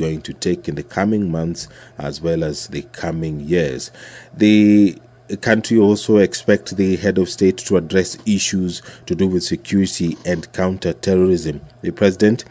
going to take in the coming months as well as the coming years. The country also expects the head of state to address issues to do with security and counter-terrorism. The president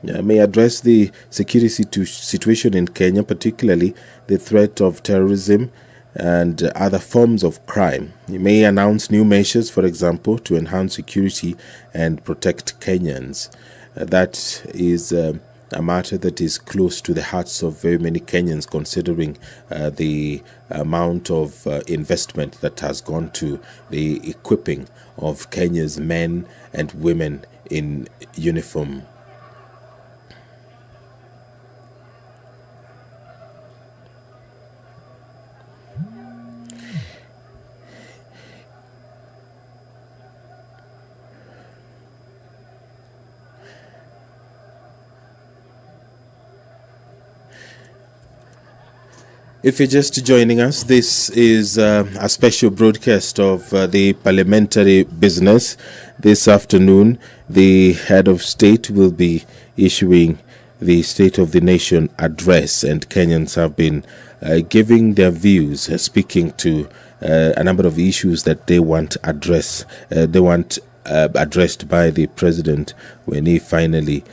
may address the security situation in Kenya, particularly the threat of terrorism and other forms of crime. He may announce new measures, for example, to enhance security and protect Kenyans. That is a matter that is close to the hearts of very many Kenyans, considering the amount of investment that has gone to the equipping of Kenya's men and women in uniform. If you're just joining us, this is a special broadcast of the parliamentary business. This afternoon, the head of state will be issuing the State of the Nation address, and Kenyans have been giving their views, speaking to a number of issues that they want addressed by the president when he finally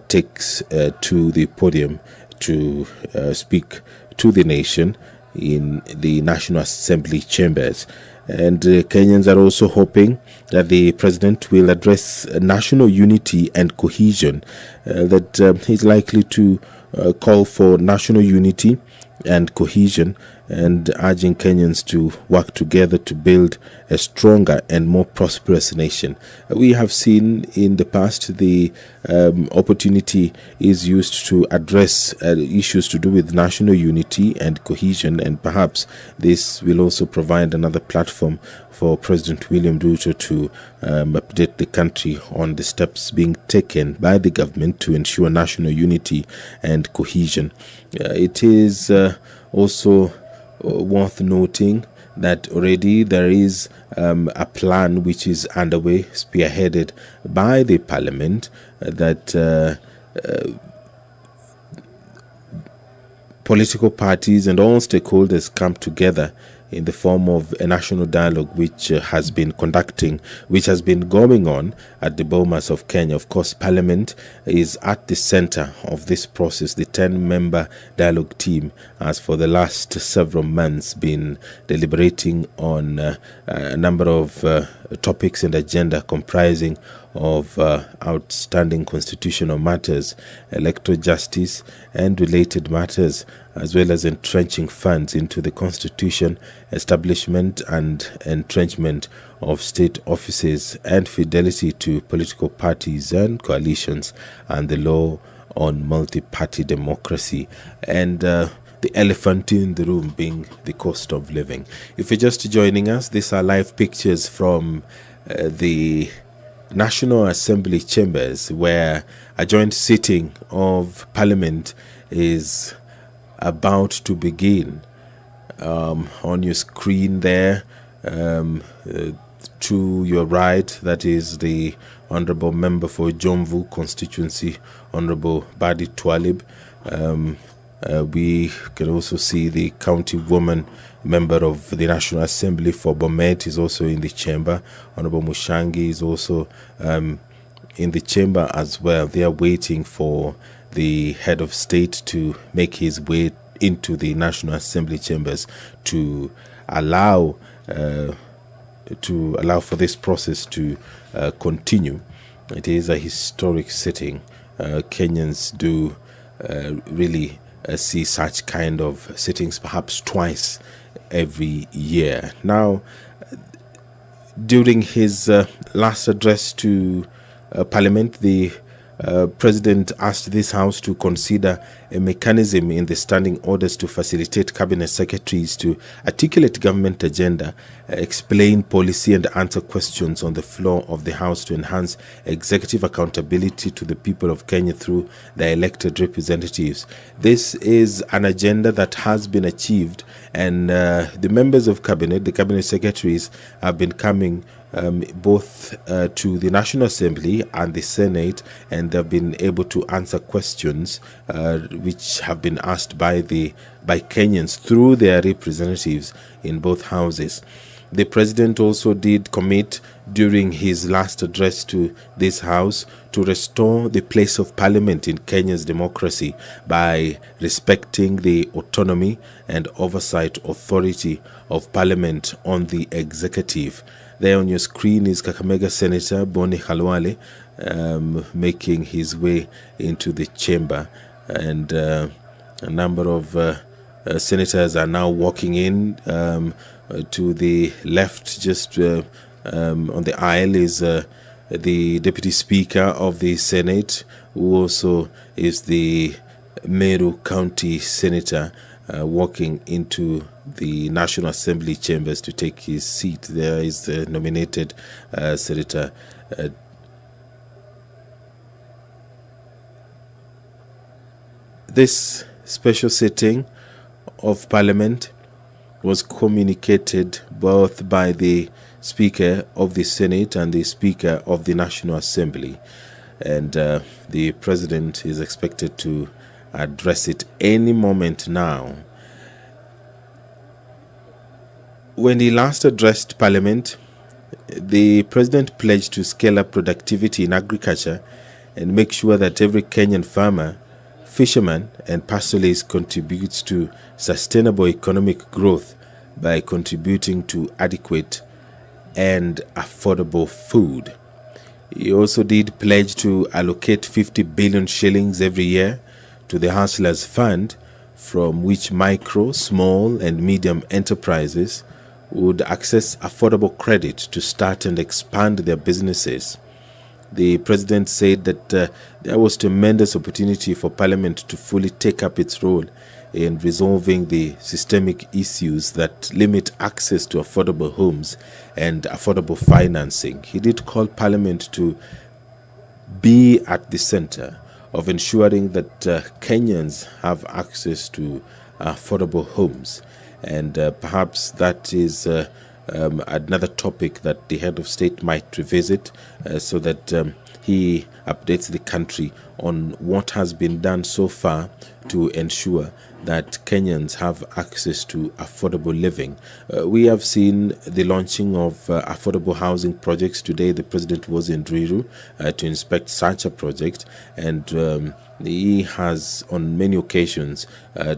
takes to the podium to speak to the nation in the National Assembly chambers. And Kenyans are also hoping that the president will address national unity and cohesion, that he's likely to call for national unity and cohesion, and urging Kenyans to work together to build a stronger and more prosperous nation. We have seen in the past the opportunity is used to address issues to do with national unity and cohesion, and perhaps this will also provide another platform for President William Ruto to update the country on the steps being taken by the government to ensure national unity and cohesion. It is also worth noting that already there is a plan which is underway, spearheaded by the parliament, that political parties and all stakeholders come together in the form of a national dialogue which has been going on at the Bomas of Kenya. Of course, Parliament is at the center of this process. The 10-member dialogue team has for the last several months been deliberating on a number of topics and agenda comprising of outstanding constitutional matters, electoral justice and related matters, as well as entrenching funds into the constitution, establishment and entrenchment of state offices, and fidelity to political parties and coalitions, and the law on multi-party democracy, and the elephant in the room being the cost of living. If you're just joining us, these are live pictures from the National Assembly chambers, where a joint sitting of Parliament is about to begin. On your screen there, to your right, that is the Honorable Member for Jomvu constituency, Honorable Badi Twalib. We can also see the county woman member of the National Assembly for Bomet is also in the chamber. Honorable Mushangi is also in the chamber as well. They are waiting for the head of state to make his way into the National Assembly chambers to allow for this process to continue. It is a historic sitting. Kenyans do really see such kind of sittings perhaps twice every year. Now, during his last address to Parliament, the President asked this House to consider a mechanism in the standing orders to facilitate cabinet secretaries to articulate government agenda, explain policy and answer questions on the floor of the House to enhance executive accountability to the people of Kenya through their elected representatives. This is an agenda that has been achieved, and the members of cabinet, the cabinet secretaries, have been coming both to the National Assembly and the Senate, and they've been able to answer questions which have been asked by Kenyans through their representatives in both houses. The president also did commit during his last address to this house to restore the place of parliament in Kenya's democracy by respecting the autonomy and oversight authority of parliament on the executive. There on your screen is Kakamega Senator Boni Khalwale making his way into the chamber, and a number of senators are now walking in. To the left, just on the aisle, is the Deputy Speaker of the Senate, who also is the Meru County Senator, walking into the National Assembly chambers to take his seat. There is the nominated Senator This special sitting of Parliament was communicated both by the Speaker of the Senate and the Speaker of the National Assembly, and the President is expected to address it any moment now. When he last addressed Parliament, the President pledged to scale up productivity in agriculture and make sure that every Kenyan farmer, fisherman and pastoralist contributes to sustainable economic growth by contributing to adequate and affordable food. He also did pledge to allocate 50 billion shillings every year to the Hustlers Fund, from which micro, small and medium enterprises would access affordable credit to start and expand their businesses. The President said that there was tremendous opportunity for Parliament to fully take up its role in resolving the systemic issues that limit access to affordable homes and affordable financing. He did call Parliament to be at the center of ensuring that Kenyans have access to affordable homes. And perhaps that is another topic that the head of state might revisit, so that he updates the country on what has been done so far to ensure that Kenyans have access to affordable living. We have seen the launching of affordable housing projects. Today, the President was in Ruto to inspect such a project, and he has on many occasions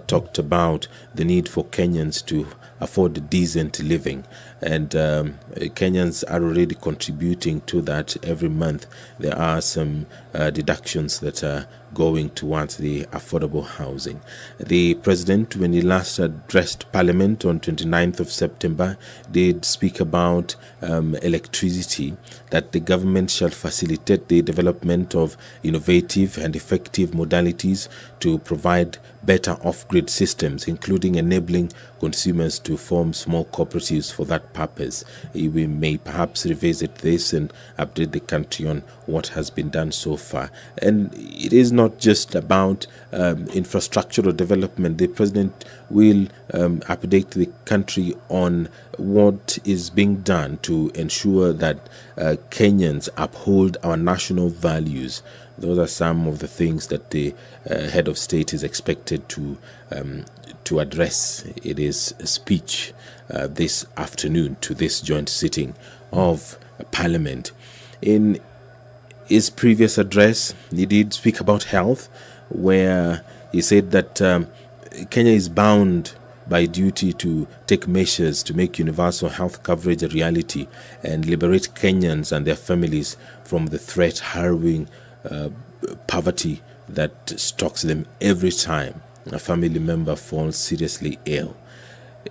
talked about the need for Kenyans to afford decent living, and Kenyans are already contributing to that every month. There are some deductions that are going towards the affordable housing. The President, when he last addressed Parliament on 29th of September, did speak about electricity, that the government shall facilitate the development of innovative and effective modalities to provide better off-grid systems, including enabling consumers to form small cooperatives for that purpose. We may perhaps revisit this and update the country on what has been done so far. And it is not just about infrastructural development. The President will update the country on what is being done to ensure that Kenyans uphold our national values. Those are some of the things that the head of state is expected to address in his speech this afternoon to this joint sitting of Parliament. In his previous address, he did speak about health, where he said that Kenya is bound by duty to take measures to make universal health coverage a reality and liberate Kenyans and their families from the threat harrowing poverty that stalks them every time a family member falls seriously ill.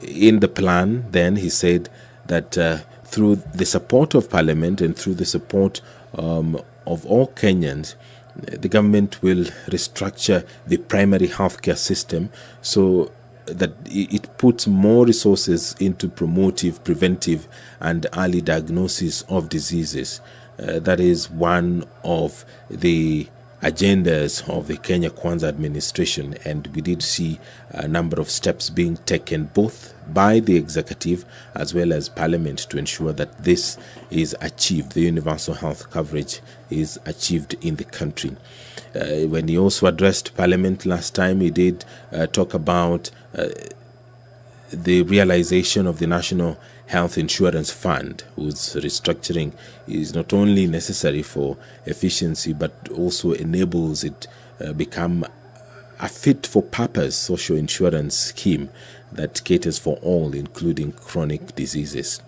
In the plan, then, he said that through the support of Parliament and through the support of all Kenyans, the government will restructure the primary healthcare system so that it puts more resources into promotive, preventive, and early diagnosis of diseases. That is one of the agendas of the Kenya Kwanza administration, and we did see a number of steps being taken both by the executive as well as parliament to ensure that this is achieved, the universal health coverage is achieved in the country. When he also addressed parliament last time, he did talk about the realization of the National Health Insurance Fund, whose restructuring is not only necessary for efficiency but also enables it become a fit-for-purpose social insurance scheme that caters for all, including chronic diseases.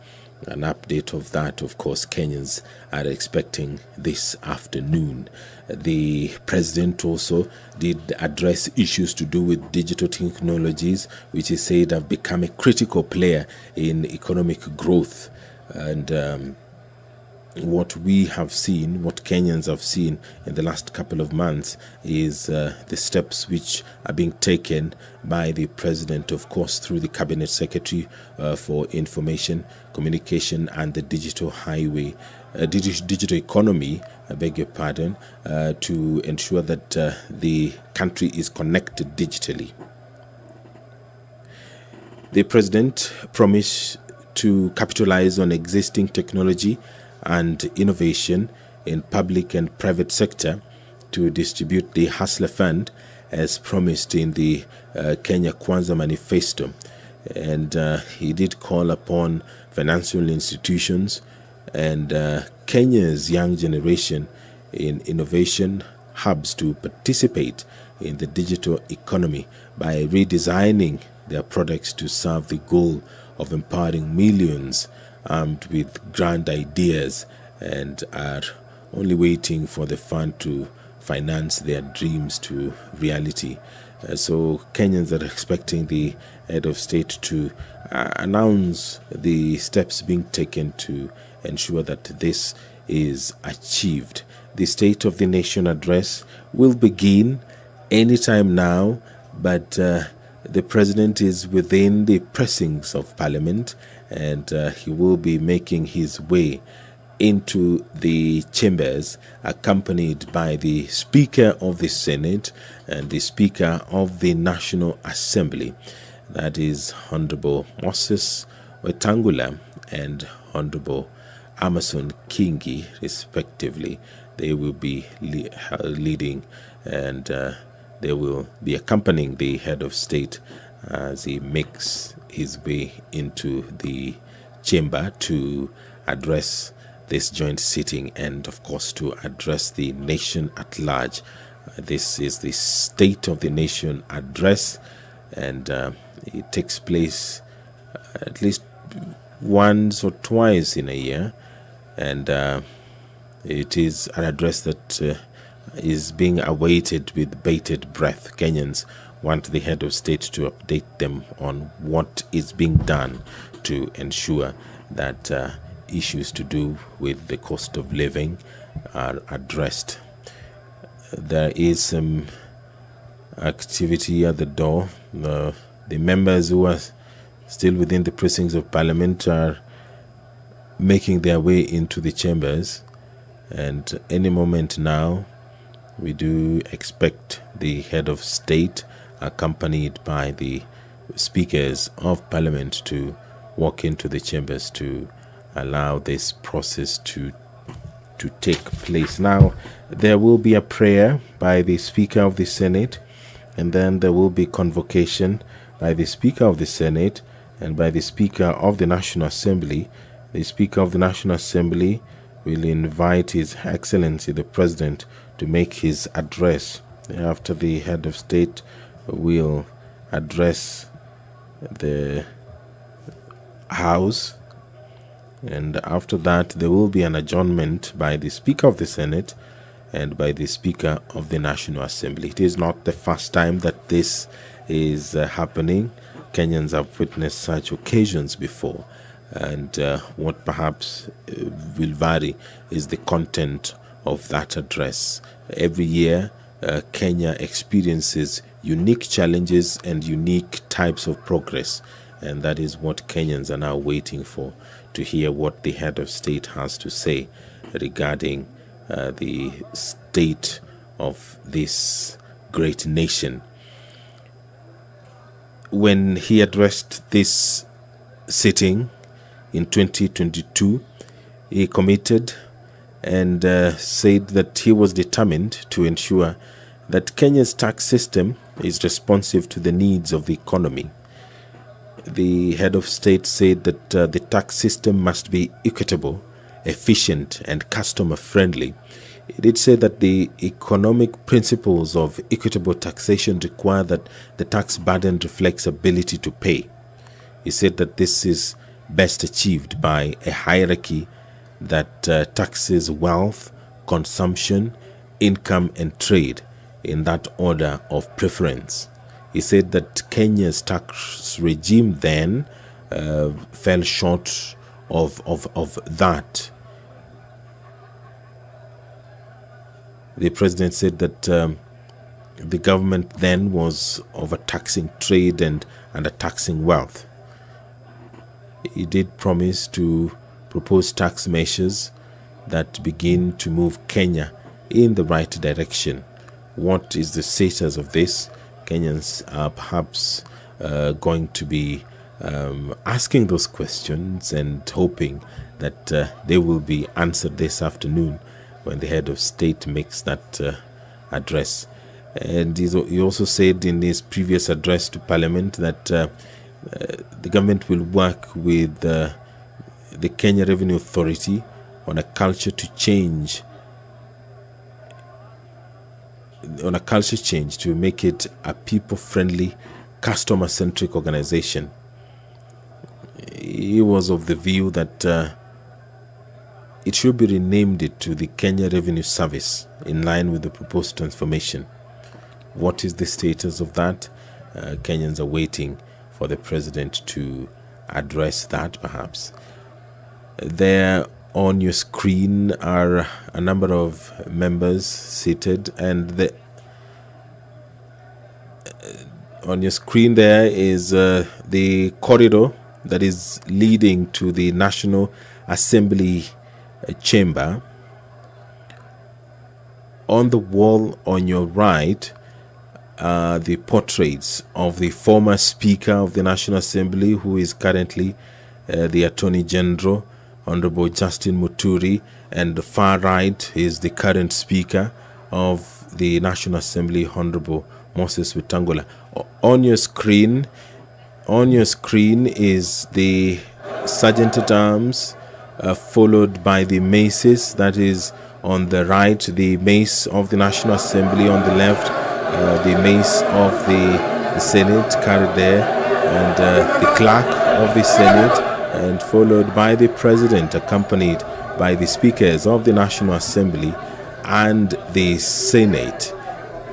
An update of that, of course, Kenyans are expecting this afternoon. The president also did address issues to do with digital technologies, which he said have become a critical player in economic growth. And what we have seen, what Kenyans have seen in the last couple of months is the steps which are being taken by the president, of course, through the cabinet secretary for information, communication and the digital highway, digital economy, I beg your pardon, to ensure that the country is connected digitally. The president promised to capitalize on existing technology and innovation in public and private sector to distribute the Hustler Fund as promised in the Kenya Kwanza manifesto. And he did call upon financial institutions and Kenya's young generation in innovation hubs to participate in the digital economy by redesigning their products to serve the goal of empowering millions armed with grand ideas and are only waiting for the fund to finance their dreams to reality. So Kenyans are expecting the head of state to announce the steps being taken to ensure that this is achieved. The State of the Nation address will begin anytime now, but the president is within the precincts of Parliament, and he will be making his way into the chambers, accompanied by the Speaker of the Senate and the Speaker of the National Assembly, that is Honorable Moses Wetangula and Honorable Amason Kingi, respectively. They will be leading and they will be accompanying the head of state as he makes his way into the chamber to address this joint sitting and, of course, to address the nation at large. This is the State of the Nation address, and it takes place at least once or twice in a year, and it is an address that is being awaited with bated breath. Kenyans want the head of state to update them on what is being done to ensure that issues to do with the cost of living are addressed. There is some activity at the door. The members who are still within the precincts of Parliament are making their way into the chambers, and any moment now we do expect the head of state, accompanied by the speakers of Parliament, to walk into the chambers to allow this process to take place. Now, there will be a prayer by the Speaker of the Senate, and then there will be convocation by the Speaker of the Senate and by the Speaker of the National Assembly. The Speaker of the National Assembly will invite His Excellency the President to make his address. After the head of state will address the House, and after that there will be an adjournment by the Speaker of the Senate and by the Speaker of the National Assembly. It is not the first time that this is happening. Kenyans have witnessed such occasions before, and what perhaps will vary is the content of that address. Every year, Kenya experiences unique challenges and unique types of progress, and that is what Kenyans are now waiting for, to hear what the head of state has to say regarding the state of this great nation. When he addressed this sitting in 2022, he committed and said that he was determined to ensure that Kenya's tax system is responsive to the needs of the economy. The head of state said that the tax system must be equitable, efficient, and customer-friendly. He did say that the economic principles of equitable taxation require that the tax burden reflects ability to pay. He said that this is best achieved by a hierarchy that taxes wealth, consumption, income, and trade in that order of preference. He said that Kenya's tax regime then fell short of that. The president said that the government then was overtaxing trade and undertaxing wealth. He did promise to propose tax measures that begin to move Kenya in the right direction. What is the status of this? Kenyans are perhaps going to be asking those questions and hoping that they will be answered this afternoon when the head of state makes that address. And he also said in his previous address to Parliament that the government will work with the Kenya Revenue Authority on a culture change to make it a people-friendly, customer-centric organization. He was of the view that it should be renamed to the Kenya Revenue Service in line with the proposed transformation. What is the status of that? Kenyans are waiting for the president to address that, perhaps. There on your screen are a number of members seated, and on your screen there is the corridor that is leading to the National Assembly chamber. On the wall on your right are the portraits of the former Speaker of the National Assembly, who is currently the Attorney General, Honorable Justin Muturi, and the far right is the current Speaker of the National Assembly, Honorable Moses Wetangula. On your screen is the Sergeant at Arms, followed by the maces. That is on the right, the mace of the National Assembly; on the left, the mace of the Senate carried there, and the clerk of the Senate, and followed by the president, accompanied by the speakers of the National Assembly and the Senate.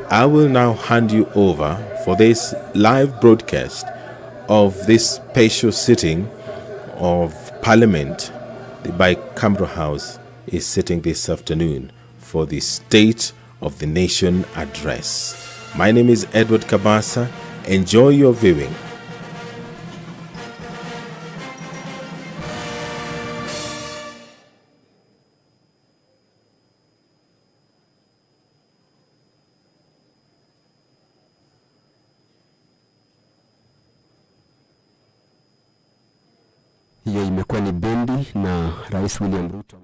I will now hand you over for this live broadcast of this special sitting of Parliament. The bicameral House is sitting this afternoon for the State of the Nation address. My name is Edward Kabasa. Enjoy your viewing. Hiyo imekuwa ni bendi na Rais William Ruto.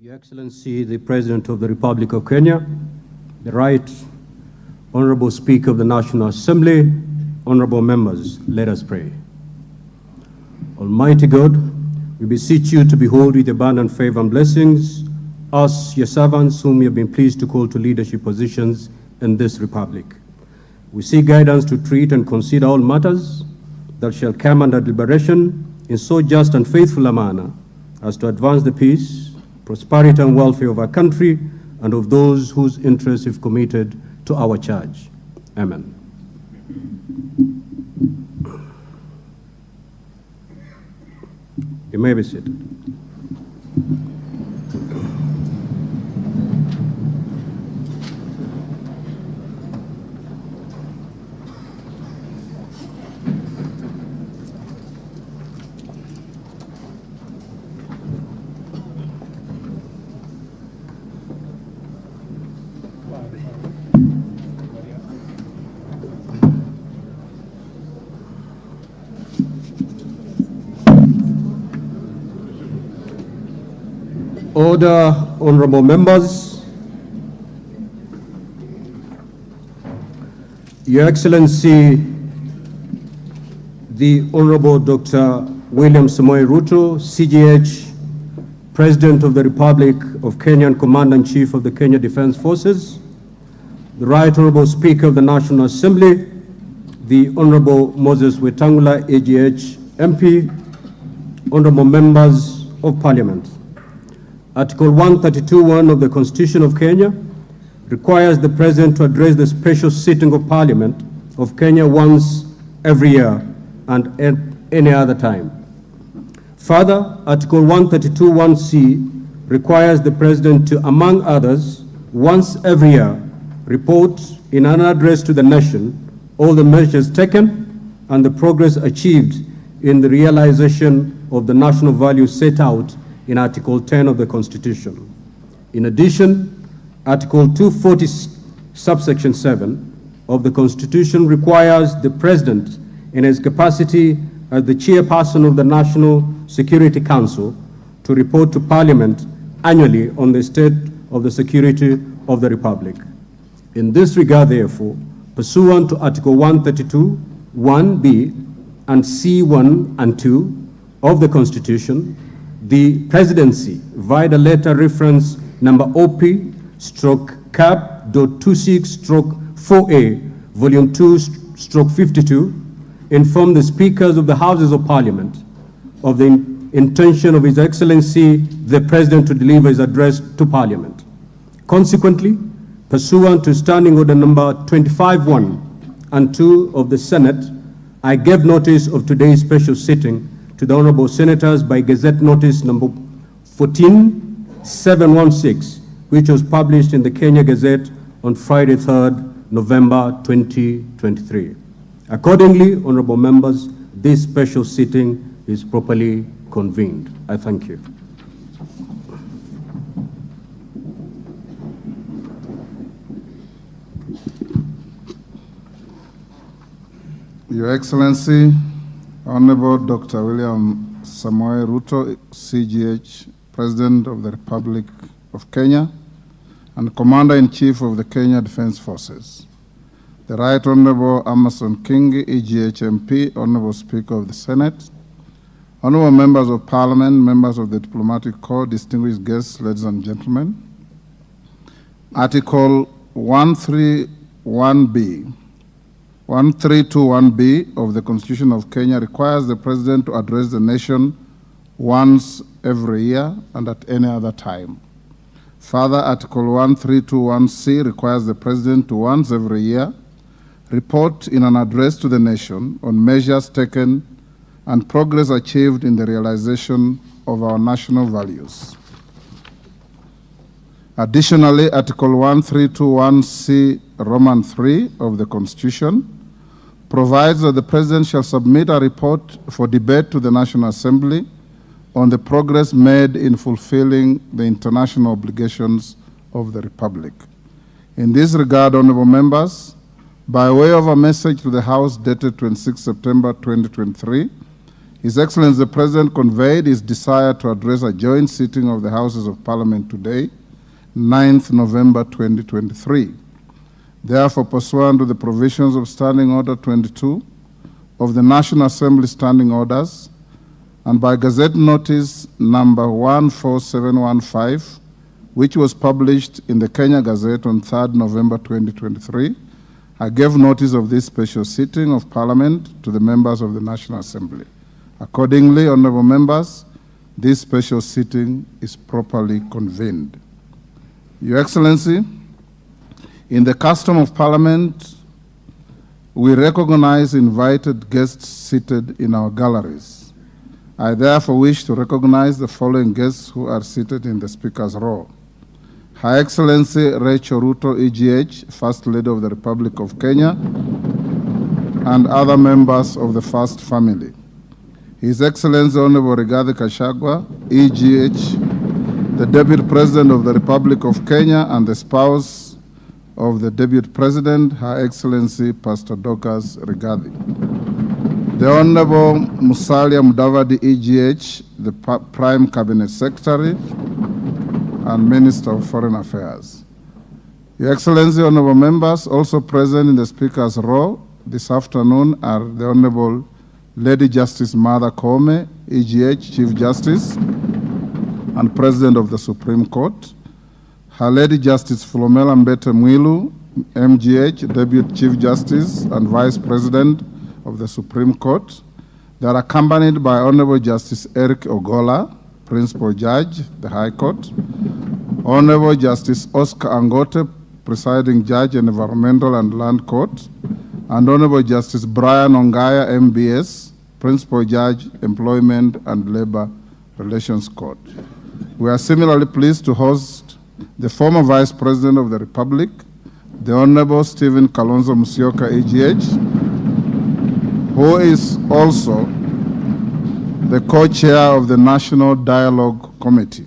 Your Excellency, the President of the Republic of Kenya, the Right Honorable Speaker of the National Assembly, honorable members, let us pray. Almighty God, we beseech you to behold with abundant favor and blessings us, your servants, whom you have been pleased to call to leadership positions in this republic. We seek guidance to treat and consider all matters that shall come under deliberation in so just and faithful a manner as to advance the peace, prosperity, and welfare of our country and of those whose interests we've committed to our charge. Amen. You may be seated. Order, honorable members. Your Excellency, the Honorable Dr. William Samoei Ruto, CGH, President of the Republic of Kenya and Commander-in-Chief of the Kenya Defense Forces, the Right Honorable Speaker of the National Assembly, the Honorable Moses Wetangula, AGH, MP, honorable members of Parliament. Article 132(1) of the Constitution of Kenya requires the President to address the special sitting of Parliament of Kenya once every year and at any other time. Further, Article 132(1)(c) requires the President to, among others, once every year, report in an address to the nation all the measures taken and the progress achieved in the realization of the national values set out in Article 10 of the Constitution. In addition, Article 240, subsection 7 of the Constitution requires the President, in his capacity as the chairperson of the National Security Council, to report to Parliament annually on the state of the security of the Republic. In this regard, therefore, pursuant to Article 132, 1B, and C1 and 2 of the Constitution, the Presidency, via the letter reference number OP/CAP.26/4A, Volume 2/52, informed the Speakers of the Houses of Parliament of the intention of His Excellency the President to deliver his address to Parliament. Consequently, pursuant to Standing Order number 25(1) and 2 of the Senate, I gave notice of today's special sitting to the Honorable Senators by Gazette Notice number 14716, which was published in the Kenya Gazette on Friday, 3rd November 2023. Accordingly, honorable members, this special sitting is properly convened. I thank you. Your Excellency, Honorable Dr. William Samoei Ruto, CGH, President of the Republic of Kenya and Commander-in-Chief of the Kenya Defense Forces. The Right Honorable Amason Kingi, EGH MP, Honorable Speaker of the Senate, Honorable Members of Parliament, members of the Diplomatic Corps, distinguished guests, ladies and gentlemen. Article 131B of the Constitution of Kenya requires the President to address the nation once every year and at any other time. Further, Article 132(1)(c) requires the President to once every year report in an address to the nation on measures taken and progress achieved in the realization of our national values. Additionally, Article 132(1)(c) Roman 3 of the Constitution provides that the President shall submit a report for debate to the National Assembly on the progress made in fulfilling the international obligations of the Republic. In this regard, honorable members, by way of a message to the House dated 26 September 2023, His Excellency the President conveyed his desire to address a joint sitting of the Houses of Parliament today, 9th November 2023. Therefore, pursuant to the provisions of Standing Order 22 of the National Assembly Standing Orders, and by Gazette Notice number 14715, which was published in the Kenya Gazette on 3rd November 2023, I gave notice of this special sitting of Parliament to the members of the National Assembly. Accordingly, honorable members, this special sitting is properly convened. Your Excellency, in the custom of Parliament, we recognize invited guests seated in our galleries. I therefore wish to recognize the following guests who are seated in the Speaker's row. Her Excellency Rachel Ruto, EGH, First Lady of the Republic of Kenya, and other members of the First Family. His Excellency Honorable Rigathi Gachagua, EGH, the Deputy President of the Republic of Kenya and the spouse of the Deputy President, Her Excellency Pastor Dorcas Rigathi. The Honorable Musalia Mudavadi, EGH, the Prime Cabinet Secretary and Minister of Foreign Affairs. Your Excellency, honorable members, also present in the Speaker's row this afternoon are the Honorable Lady Justice Martha Koome, EGH, Chief Justice and President of the Supreme Court, Her Lady Justice Philomena Mbete Mwilu, MGH, Deputy Chief Justice and Vice President of the Supreme Court. They are accompanied by Honorable Justice Eric Ogola, Principal Judge, the High Court, Honorable Justice Oscar Angote, Presiding Judge in Environmental and Land Court, and Honorable Justice Brian Ongaya, MBS, Principal Judge, Employment and Labor Relations Court. We are similarly pleased to host the former Vice President of the Republic, the Honorable Stephen Kalonzo Musyoka, EGH, who is also the co-chair of the National Dialogue Committee.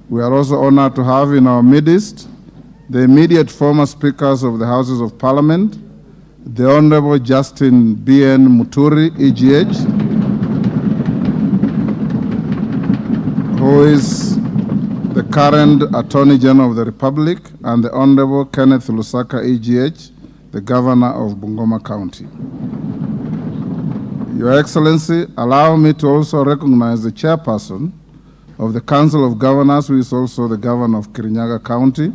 We are also honored to have in our midst the immediate former speakers of the Houses of Parliament, the Honorable Justin B.N. Muturi, EGH, who is the current Attorney General of the Republic, and the Honorable Kenneth Lusaka, EGH, the Governor of Bungoma County. Your Excellency, allow me to also recognize the Chairperson of the Council of Governors, who is also the Governor of Kirinyaga County,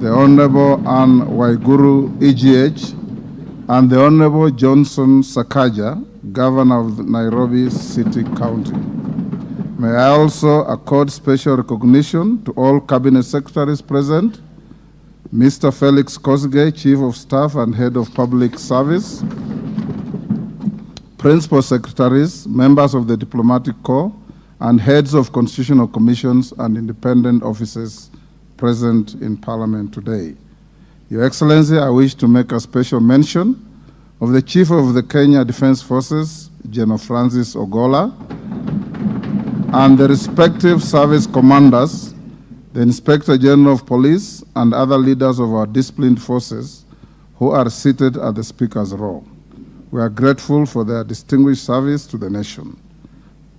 the Honorable Anne Waiguru, EGH, and the Honorable Johnson Sakaja, Governor of Nairobi City County. May I also accord special recognition to all Cabinet Secretaries present, Mr. Felix Kosgei, Chief of Staff and Head of Public Service, Principal Secretaries, members of the Diplomatic Corps, and heads of constitutional commissions and independent offices present in Parliament today. Your Excellency, I wish to make a special mention of the Chief of the Kenya Defense Forces, General Francis Ogola, and the respective service commanders, the Inspector General of Police, and other leaders of our disciplined forces who are seated at the Speaker's row. We are grateful for their distinguished service to the nation.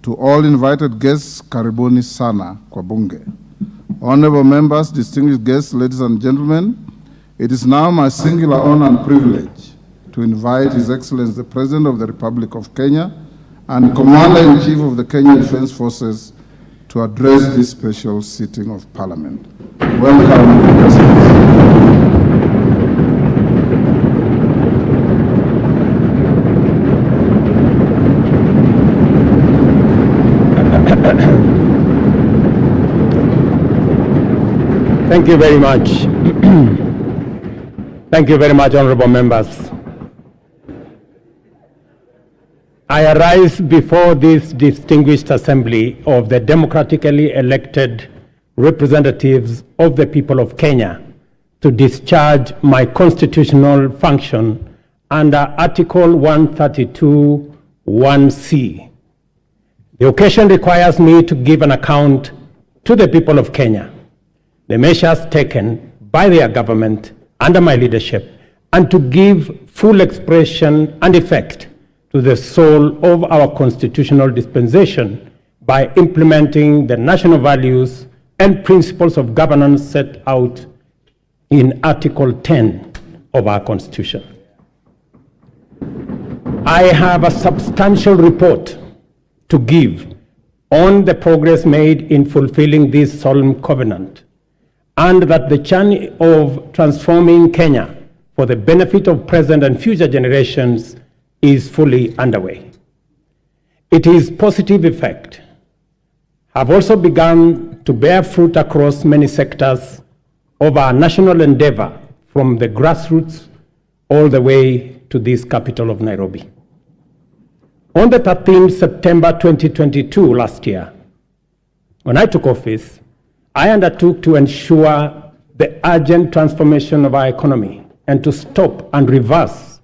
To all invited guests, karibuni sana kwa bunge. Honorable members, distinguished guests, ladies and gentlemen, it is now my singular honor and privilege to invite His Excellency the President of the Republic of Kenya and Commander-in-Chief of the Kenya Defense Forces to address this special sitting of Parliament. Welcome, Your Excellency. Thank you very much. Thank you very much, honorable members. I arise before this distinguished assembly of the democratically elected representatives of the people of Kenya to discharge my constitutional function under Article 132(1)(c). The occasion requires me to give an account to the people of Kenya, the measures taken by their government under my leadership, and to give full expression and effect to the soul of our constitutional dispensation by implementing the national values and principles of governance set out in Article 10 of our Constitution. I have a substantial report to give on the progress made in fulfilling this solemn covenant, and that the journey of transforming Kenya for the benefit of present and future generations is fully underway. Its positive effect have also begun to bear fruit across many sectors of our national endeavor, from the grassroots all the way to this capital of Nairobi. On the 13th September 2022, last year, when I took office, I undertook to ensure the urgent transformation of our economy and to stop and reverse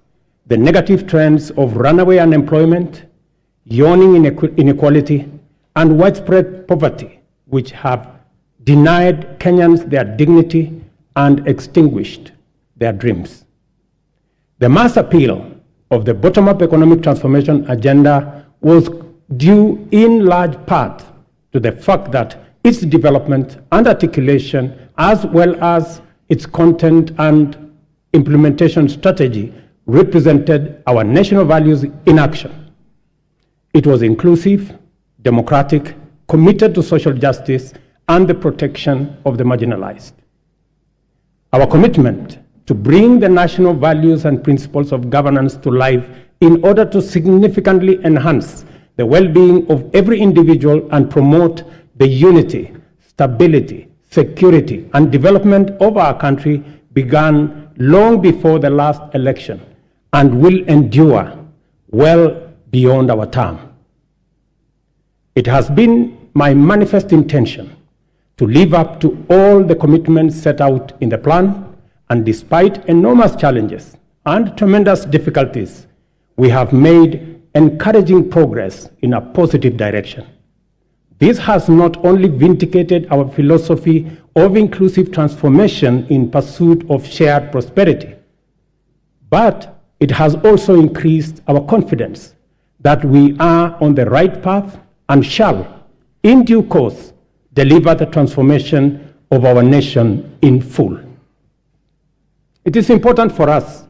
the negative trends of runaway unemployment, yawning inequality, and widespread poverty, which have denied Kenyans their dignity and extinguished their dreams. The mass appeal of the bottom-up economic transformation agenda was due in large part to the fact that its development and articulation, as well as its content and implementation strategy, represented our national values in action. It was inclusive, democratic, committed to social justice and the protection of the marginalized. Our commitment to bring the national values and principles of governance to life in order to significantly enhance the well-being of every individual and promote the unity, stability, security, and development of our country began long before the last election and will endure well beyond our term. It has been my manifest intention to live up to all the commitments set out in the plan, and despite enormous challenges and tremendous difficulties, we have made encouraging progress in a positive direction. This has not only vindicated our philosophy of inclusive transformation in pursuit of shared prosperity, but it has also increased our confidence that we are on the right path and shall, in due course, deliver the transformation of our nation in full. It is important for us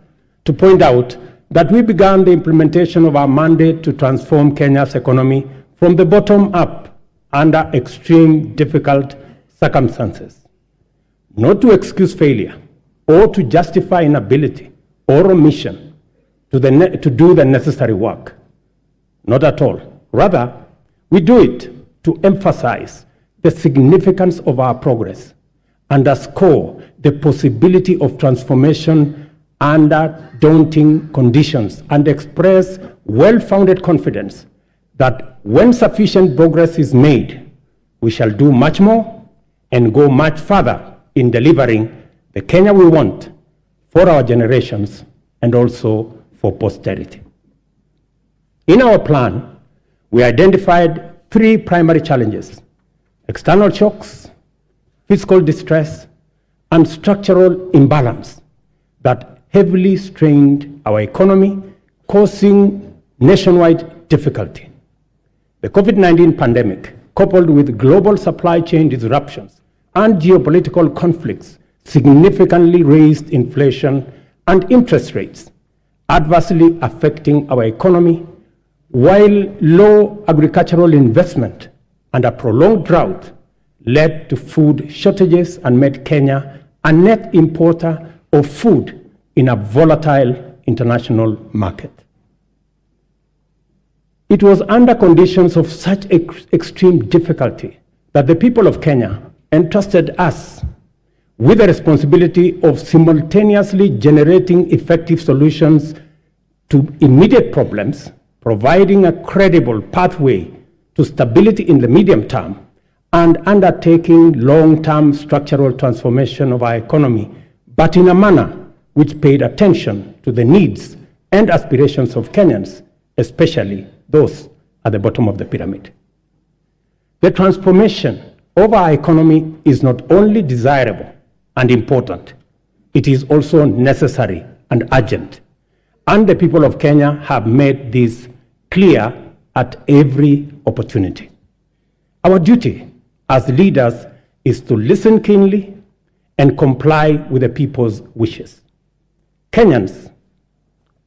to point out that we began the implementation of our mandate to transform Kenya's economy from the bottom up under extreme difficult circumstances, not to excuse failure or to justify inability or omission to do the necessary work. Not at all. Rather, we do it to emphasize the significance of our progress, underscore the possibility of transformation under daunting conditions, and express well-founded confidence that when sufficient progress is made, we shall do much more and go much further in delivering the Kenya we want for our generations and also for posterity. In our plan, we identified three primary challenges: external shocks, fiscal distress, and structural imbalance that heavily strained our economy, causing nationwide difficulty. The COVID-19 pandemic, coupled with global supply chain disruptions and geopolitical conflicts, significantly raised inflation and interest rates, adversely affecting our economy, while low agricultural investment and a prolonged drought led to food shortages and made Kenya a net importer of food in a volatile international market. It was under conditions of such extreme difficulty that the people of Kenya entrusted us with the responsibility of simultaneously generating effective solutions to immediate problems, providing a credible pathway to stability in the medium term, and undertaking long-term structural transformation of our economy, but in a manner which paid attention to the needs and aspirations of Kenyans, especially those at the bottom of the pyramid. The transformation of our economy is not only desirable and important, it is also necessary and urgent, and the people of Kenya have made this clear at every opportunity. Our duty as leaders is to listen keenly and comply with the people's wishes. Kenyans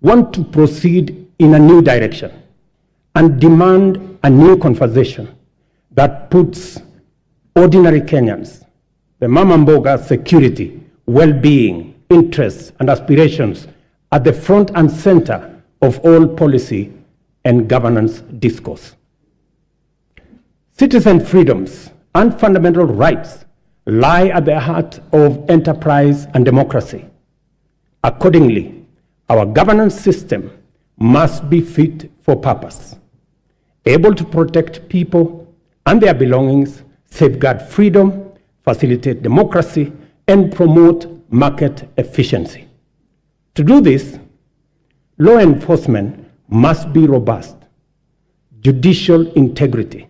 want to proceed in a new direction and demand a new conversation that puts ordinary Kenyans, the mama mboga's security, well-being, interests, and aspirations at the front and center of all policy and governance discourse. Citizen freedoms and fundamental rights lie at the heart of enterprise and democracy. Accordingly, our governance system must be fit for purpose, able to protect people and their belongings, safeguard freedom, facilitate democracy, and promote market efficiency. To do this, law enforcement must be robust, judicial integrity,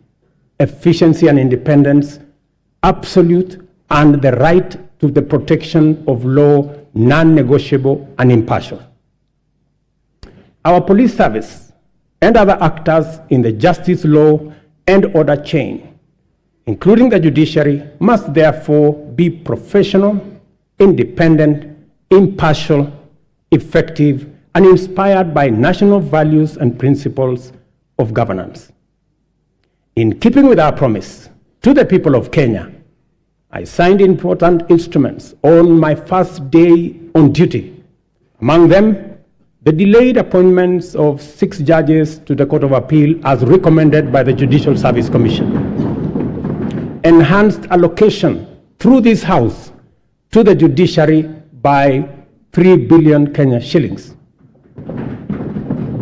efficiency and independence, absolute, and the right to the protection of law non-negotiable and impartial. Our police service and other actors in the justice, law, and order chain, including the judiciary, must therefore be professional, independent, impartial, effective, and inspired by national values and principles of governance. In keeping with our promise to the people of Kenya, I signed important instruments on my first day on duty. Among them, the delayed appointments of 6 judges to the Court of Appeal as recommended by the Judicial Service Commission. Enhanced allocation through this House to the judiciary by 3 billion Kenya shillings.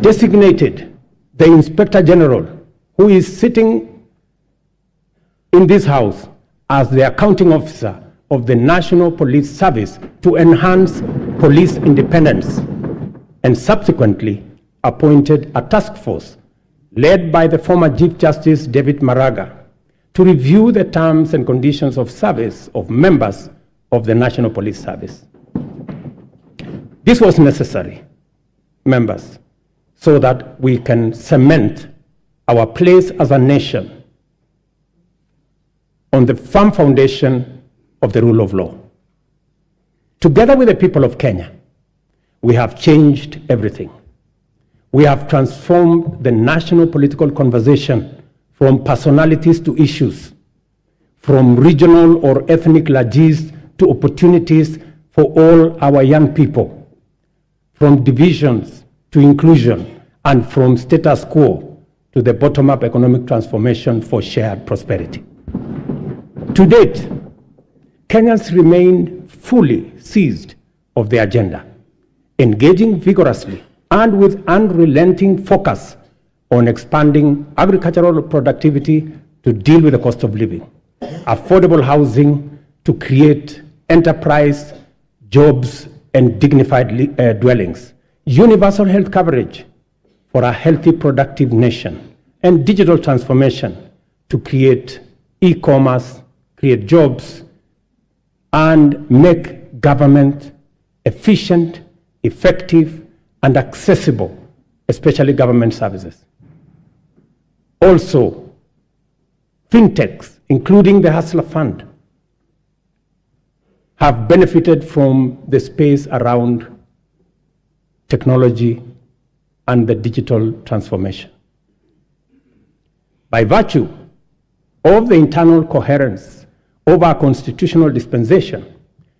Designated the Inspector General, who is sitting in this House as the accounting officer of the National Police Service to enhance police independence, and subsequently appointed a task force led by the former Chief Justice David Maraga to review the terms and conditions of service of members of the National Police Service. This was necessary, members, so that we can cement our place as a nation on the firm foundation of the rule of law. Together with the people of Kenya, we have changed everything. We have transformed the national political conversation from personalities to issues, from regional or ethnic largesse to opportunities for all our young people, from divisions to inclusion, and from status quo to the bottom-up economic transformation for shared prosperity. To date, Kenyans remain fully seized of the agenda, engaging vigorously and with unrelenting focus on expanding agricultural productivity to deal with the cost of living, affordable housing to create enterprise, jobs, and dignified dwellings, universal health coverage for a healthy, productive nation, and digital transformation to create e-commerce, create jobs, and make government efficient, effective, and accessible, especially government services. Also, fintechs, including the Hustler Fund, have benefited from the space around technology and the digital transformation. By virtue of the internal coherence of our constitutional dispensation,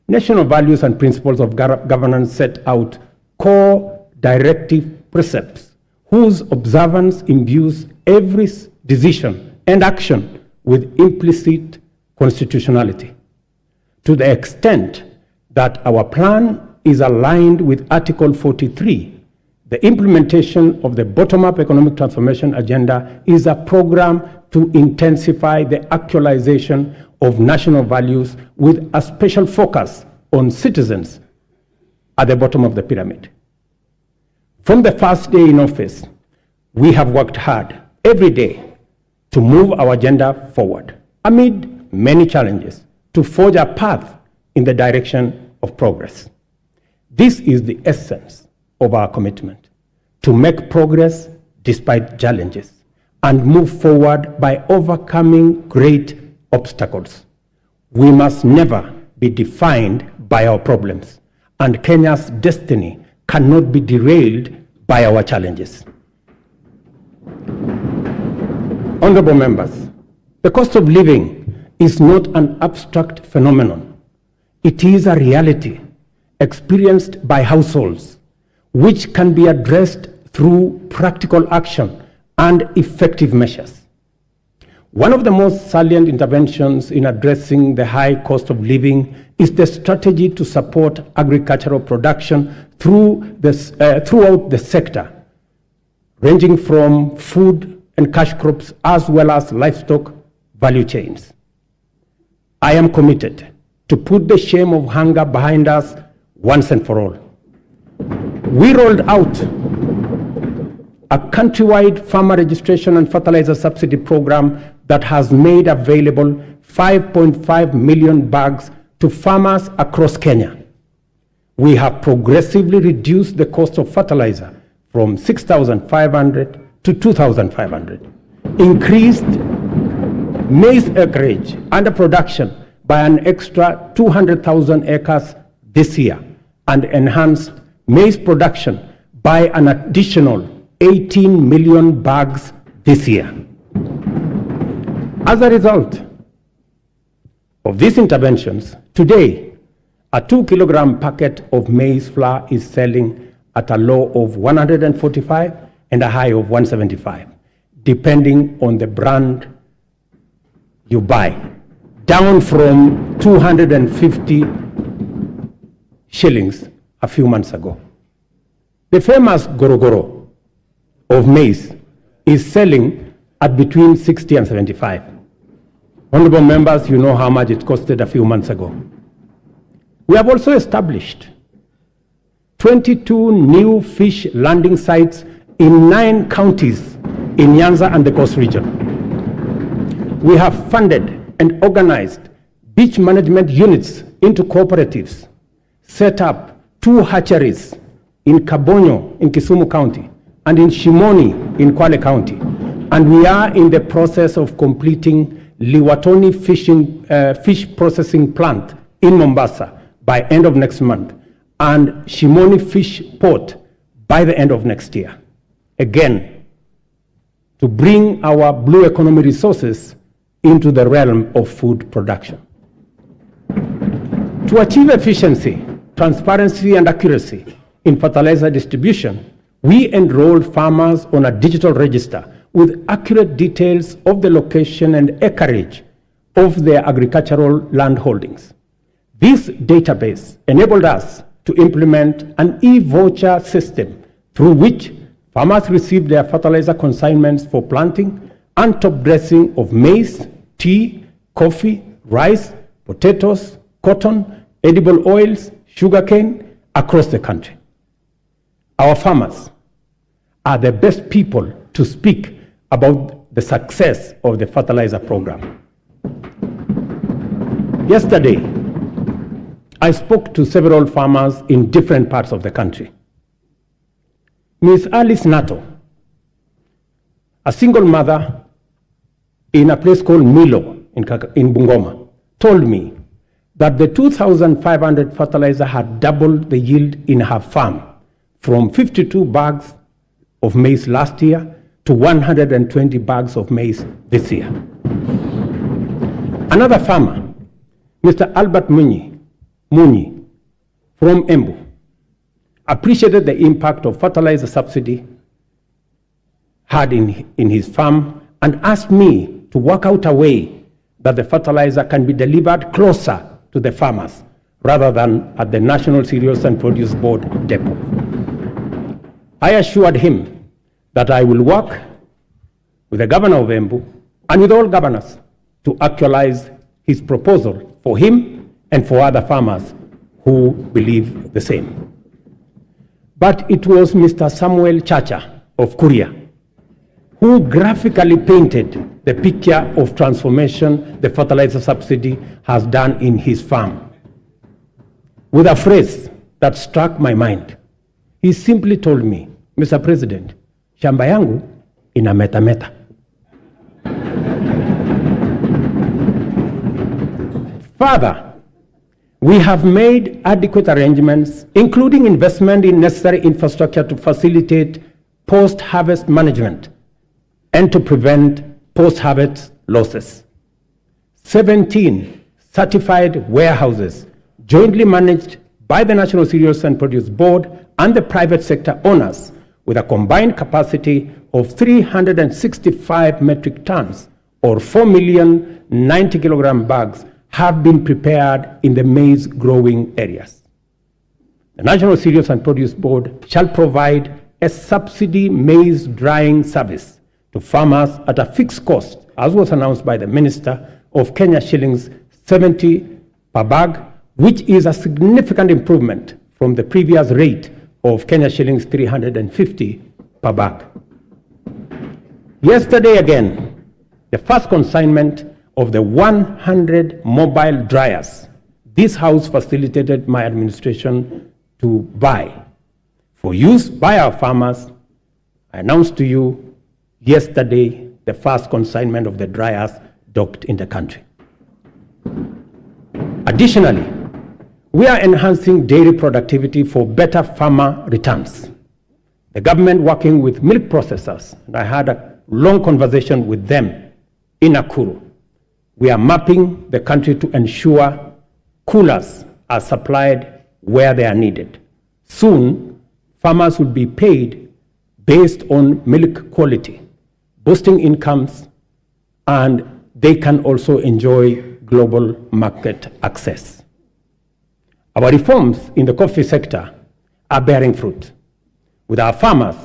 national values and principles of governance set out core directive precepts whose observance imbues every decision and action with implicit constitutionality. To the extent that our plan is aligned with Article 43, the implementation of the bottom-up economic transformation agenda is a program to intensify the actualization of national values with a special focus on citizens at the bottom of the pyramid. From the first day in office, we have worked hard every day to move our agenda forward amid many challenges to forge a path in the direction of progress. This is the essence of our commitment to make progress despite challenges and move forward by overcoming great obstacles. We must never be defined by our problems, and Kenya's destiny cannot be derailed by our challenges. Honorable members, the cost of living is not an abstract phenomenon. It is a reality experienced by households, which can be addressed through practical action and effective measures. One of the most salient interventions in addressing the high cost of living is the strategy to support agricultural production throughout the sector, ranging from food and cash crops as well as livestock value chains. I am committed to put the shame of hunger behind us once and for all. We rolled out a countrywide farmer registration and fertilizer subsidy program that has made available 5.5 million bags to farmers across Kenya. We have progressively reduced the cost of fertilizer from 6,500 to 2,500, increased maize acreage under production by an extra 200,000 acres this year, and enhanced maize production by an additional 18 million bags this year. As a result of these interventions, today, a 2-kilogram packet of maize flour is selling at a low of 145 and a high of 175, depending on the brand you buy, down from 250 shillings a few months ago. The famous gorogoro of maize is selling at between 60 and 75. Honorable members, you know how much it costed a few months ago. We have also established 22 new fish landing sites in 9 counties in Nyanza and the Coast region. We have funded and organized beach management units into cooperatives, set up 2 hatcheries in Kabonyo in Kisumu County and in Shimoni in Kwale County. And we are in the process of completing Liwatoni fish processing plant in Mombasa by end of next month, and Shimoni Fish Port by the end of next year. Again, to bring our blue economy resources into the realm of food production. To achieve efficiency, transparency, and accuracy in fertilizer distribution, we enrolled farmers on a digital register with accurate details of the location and acreage of their agricultural land holdings. This database enabled us to implement an e-voucher system through which farmers receive their fertilizer consignments for planting and top dressing of maize, tea, coffee, rice, potatoes, cotton, edible oils, sugarcane across the country. Our farmers are the best people to speak about the success of the fertilizer program. Yesterday, I spoke to several farmers in different parts of the country. Ms. Alice Nato, a single mother in a place called Milo in Bungoma, told me that the 2,500 fertilizer had doubled the yield in her farm from 52 bags of maize last year to 120 bags of maize this year. Another farmer, Mr. Albert Ngunyi from Embu, appreciated the impact of fertilizer subsidy had in his farm and asked me to work out a way that the fertilizer can be delivered closer to the farmers rather than at the National Cereals and Produce Board depot. I assured him that I will work with the governor of Embu and with all governors to actualize his proposal for him and for other farmers who believe the same. But it was Mr. Samuel Chacha of Kuria who graphically painted the picture of transformation the fertilizer subsidy has done in his farm with a phrase that struck my mind. He simply told me, Mr. President, shamba yangu ina meta. Further, we have made adequate arrangements, including investment in necessary infrastructure to facilitate post-harvest management and to prevent post-harvest losses. 17 certified warehouses jointly managed by the National Cereals and Produce Board and the private sector owners with a combined capacity of 365 metric tons or 4,090,000 kilogram bags have been prepared in the maize growing areas. The National Cereals and Produce Board shall provide a subsidy maize drying service to farmers at a fixed cost, as was announced by the Minister, of Kenya shillings 70 per bag, which is a significant improvement from the previous rate of Kenya shillings 350 per bag. Yesterday again, the first consignment of the 100 mobile dryers this House facilitated my administration to buy for use by our farmers. I announced to you yesterday the first consignment of the dryers docked in the country. Additionally, we are enhancing dairy productivity for better farmer returns. The government, working with milk processors, and I had a long conversation with them in Nakuru, we are mapping the country to ensure coolers are supplied where they are needed. Soon, farmers will be paid based on milk quality, boosting incomes, and they can also enjoy global market access. Our reforms in the coffee sector are bearing fruit, with our farmers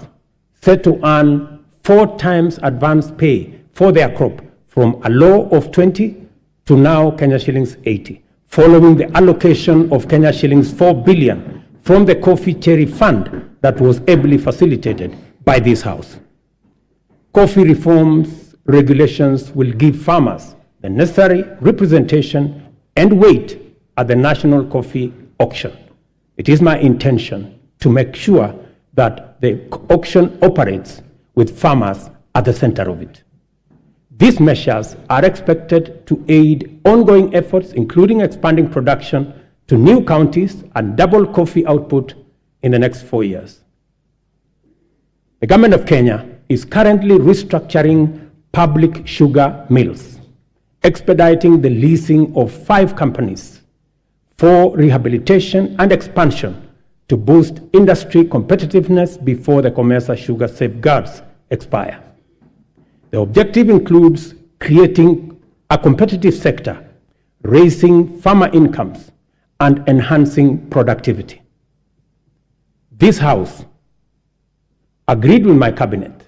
set to earn 4 times advance pay for their crop, from a low of 20 to now Kenya shillings 80, following the allocation of Kenya shillings 4 billion from the Coffee Cherry Fund that was ably facilitated by this House. Coffee reforms regulations will give farmers the necessary representation and weight at the national coffee auction. It is my intention to make sure that the auction operates with farmers at the center of it. These measures are expected to aid ongoing efforts, including expanding production to new counties and double coffee output in the next 4 years. The government of Kenya is currently restructuring public sugar mills, expediting the leasing of 5 companies for rehabilitation and expansion to boost industry competitiveness before the Commercial Sugar Safeguards expire. The objective includes creating a competitive sector, raising farmer incomes, and enhancing productivity. This House agreed with my cabinet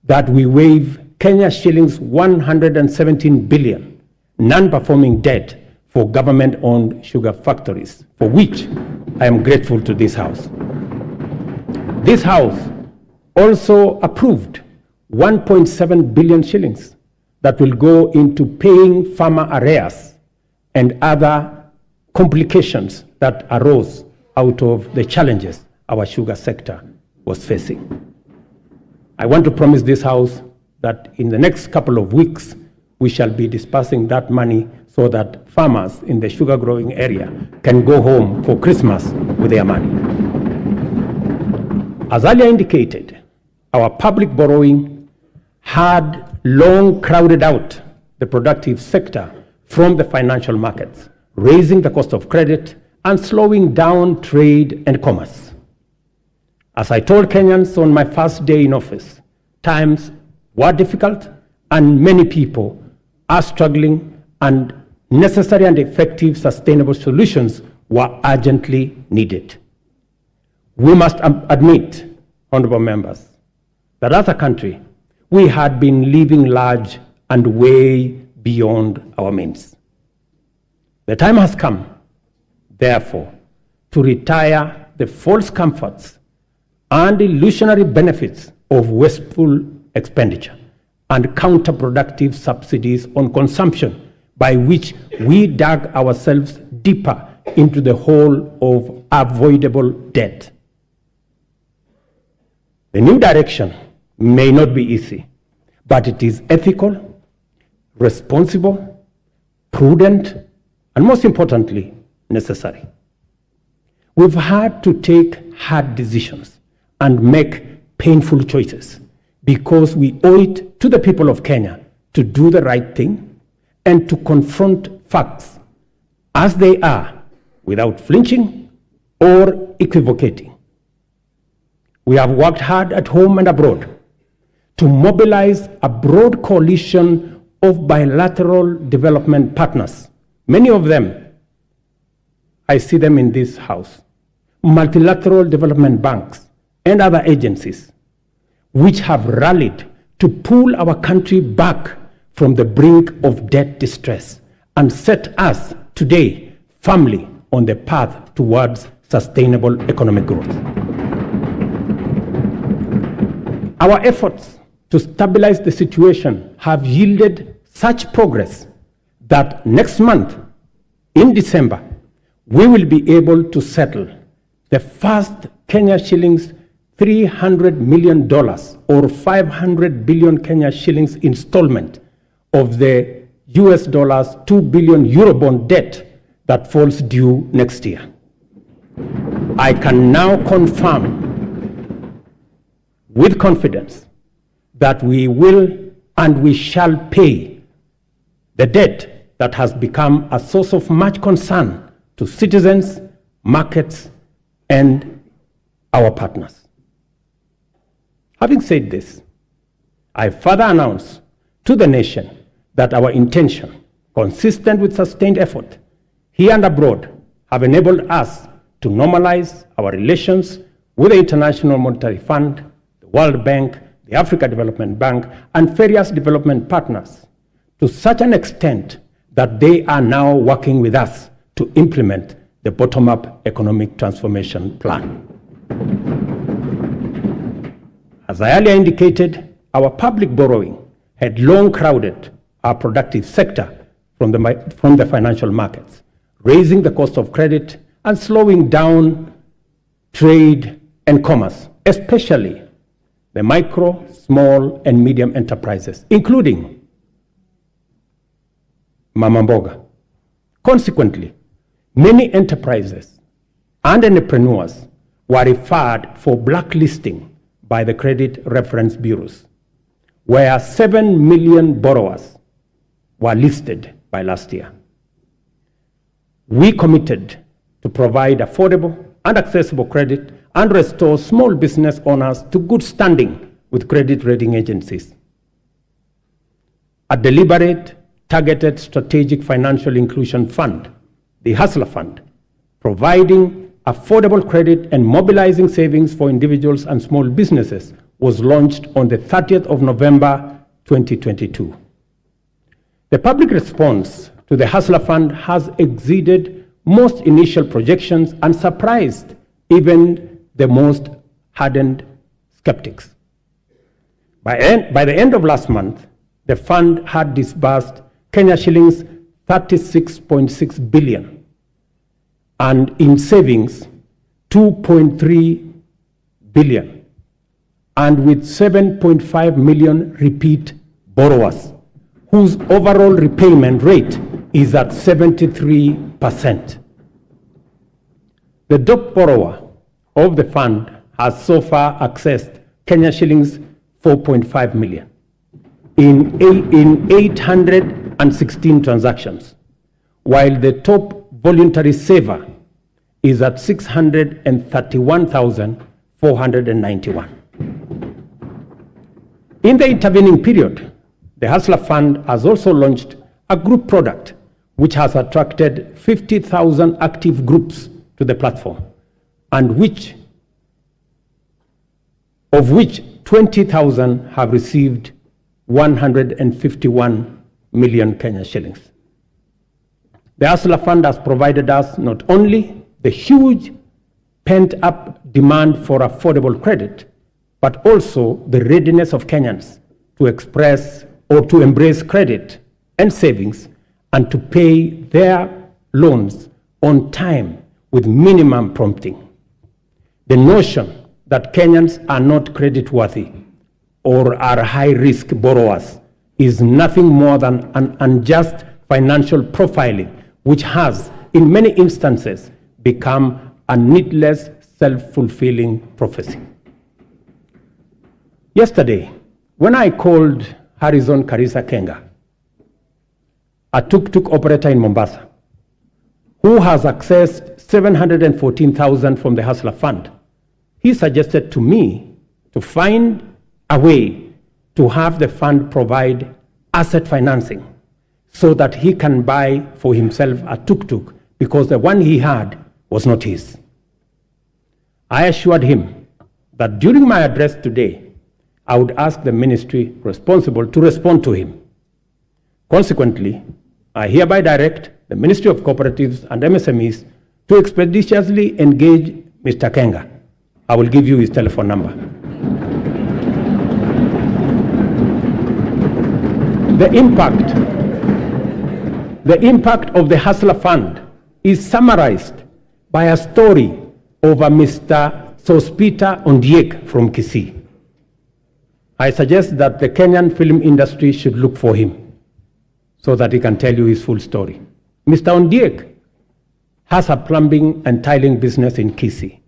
that we waive Kenya shillings 117 billion non-performing debt for government-owned sugar factories, for which I am grateful to this House. This House also approved 1.7 billion shillings that will go into paying farmer arrears and other complications that arose out of the challenges our sugar sector was facing. I want to promise this House that in the next couple of weeks, we shall be dispersing that money so that farmers in the sugar growing area can go home for Christmas with their money. As earlier indicated, our public borrowing had long crowded out the productive sector from the financial markets, raising the cost of credit and slowing down trade and commerce. As I told Kenyans on my first day in office, times were difficult and many people are struggling, and necessary and effective sustainable solutions were urgently needed. We must admit, honorable members, that as a country, we had been living large and way beyond our means. The time has come, therefore, to retire the false comforts and illusionary benefits of wasteful expenditure and counterproductive subsidies on consumption, by which we dug ourselves deeper into the hole of avoidable debt. The new direction may not be easy, but it is ethical, responsible, prudent, and most importantly, necessary. We've had to take hard decisions and make painful choices because we owe it to the people of Kenya to do the right thing and to confront facts as they are without flinching or equivocating. We have worked hard at home and abroad to mobilize a broad coalition of bilateral development partners. Many of them, I see them in this house, multilateral development banks and other agencies, which have rallied to pull our country back from the brink of debt distress and set us today firmly on the path towards sustainable economic growth. Our efforts to stabilize the situation have yielded such progress that next month, in December, we will be able to settle the first Kenya shillings $300 million or 500 billion Kenya shillings installment of the US dollars 2 billion Eurobond debt that falls due next year. I can now confirm with confidence that we will and we shall pay the debt that has become a source of much concern to citizens, markets, and our partners. Having said this, I further announce to the nation that our intention, consistent with sustained effort here and abroad, have enabled us to normalize our relations with the International Monetary Fund, the World Bank, the Africa Development Bank, and various development partners to such an extent that they are now working with us to implement the bottom-up economic transformation plan. As I earlier indicated, our public borrowing had long crowded our productive sector from the financial markets, raising the cost of credit and slowing down trade and commerce, especially the micro, small, and medium enterprises, including Mama Mboga. Consequently, many enterprises and entrepreneurs were referred for blacklisting by the credit reference bureaus, where 7 million borrowers were listed by last year. We committed to provide affordable and accessible credit and restore small business owners to good standing with credit rating agencies. A deliberate, targeted strategic financial inclusion fund, the Hustler Fund, providing affordable credit and mobilizing savings for individuals and small businesses, was launched on the 30th of November 2022. The public response to the Hustler Fund has exceeded most initial projections and surprised even the most hardened skeptics. By the end of last month, the fund had disbursed Kenya shillings 36.6 billion and in savings 2.3 billion, and with 7.5 million repeat borrowers, whose overall repayment rate is at 73%. The top borrower of the fund has so far accessed Kenya shillings 4.5 million in 816 transactions, while the top voluntary saver is at 631,491. In the intervening period, the Hustler Fund has also launched a group product which has attracted 50,000 active groups to the platform, and of which 20,000 have received 151 million Kenya shillings. The Hustler Fund has provided us not only the huge pent-up demand for affordable credit, but also the readiness of Kenyans to express or to embrace credit and savings and to pay their loans on time with minimum prompting. The notion that Kenyans are not creditworthy or are high-risk borrowers is nothing more than an unjust financial profiling, which has, in many instances, become a needless, self-fulfilling prophecy. Yesterday, when I called Harrison Karisa Kenga, a tuk-tuk operator in Mombasa, who has accessed 714,000 from the Hustler Fund, he suggested to me to find a way to have the fund provide asset financing so that he can buy for himself a tuk-tuk because the one he had was not his. I assured him that during my address today, I would ask the ministry responsible to respond to him. Consequently, I hereby direct the Ministry of Cooperatives and MSMEs to expeditiously engage Mr. Kenga. I will give you his telephone number. The impact of the Hustler Fund is summarized by a story of a Mr. Sospita Ondiek from Kisii. I suggest that the Kenyan film industry should look for him so that he can tell you his full story. Mr. Ondiek has a plumbing and tiling business in Kisii.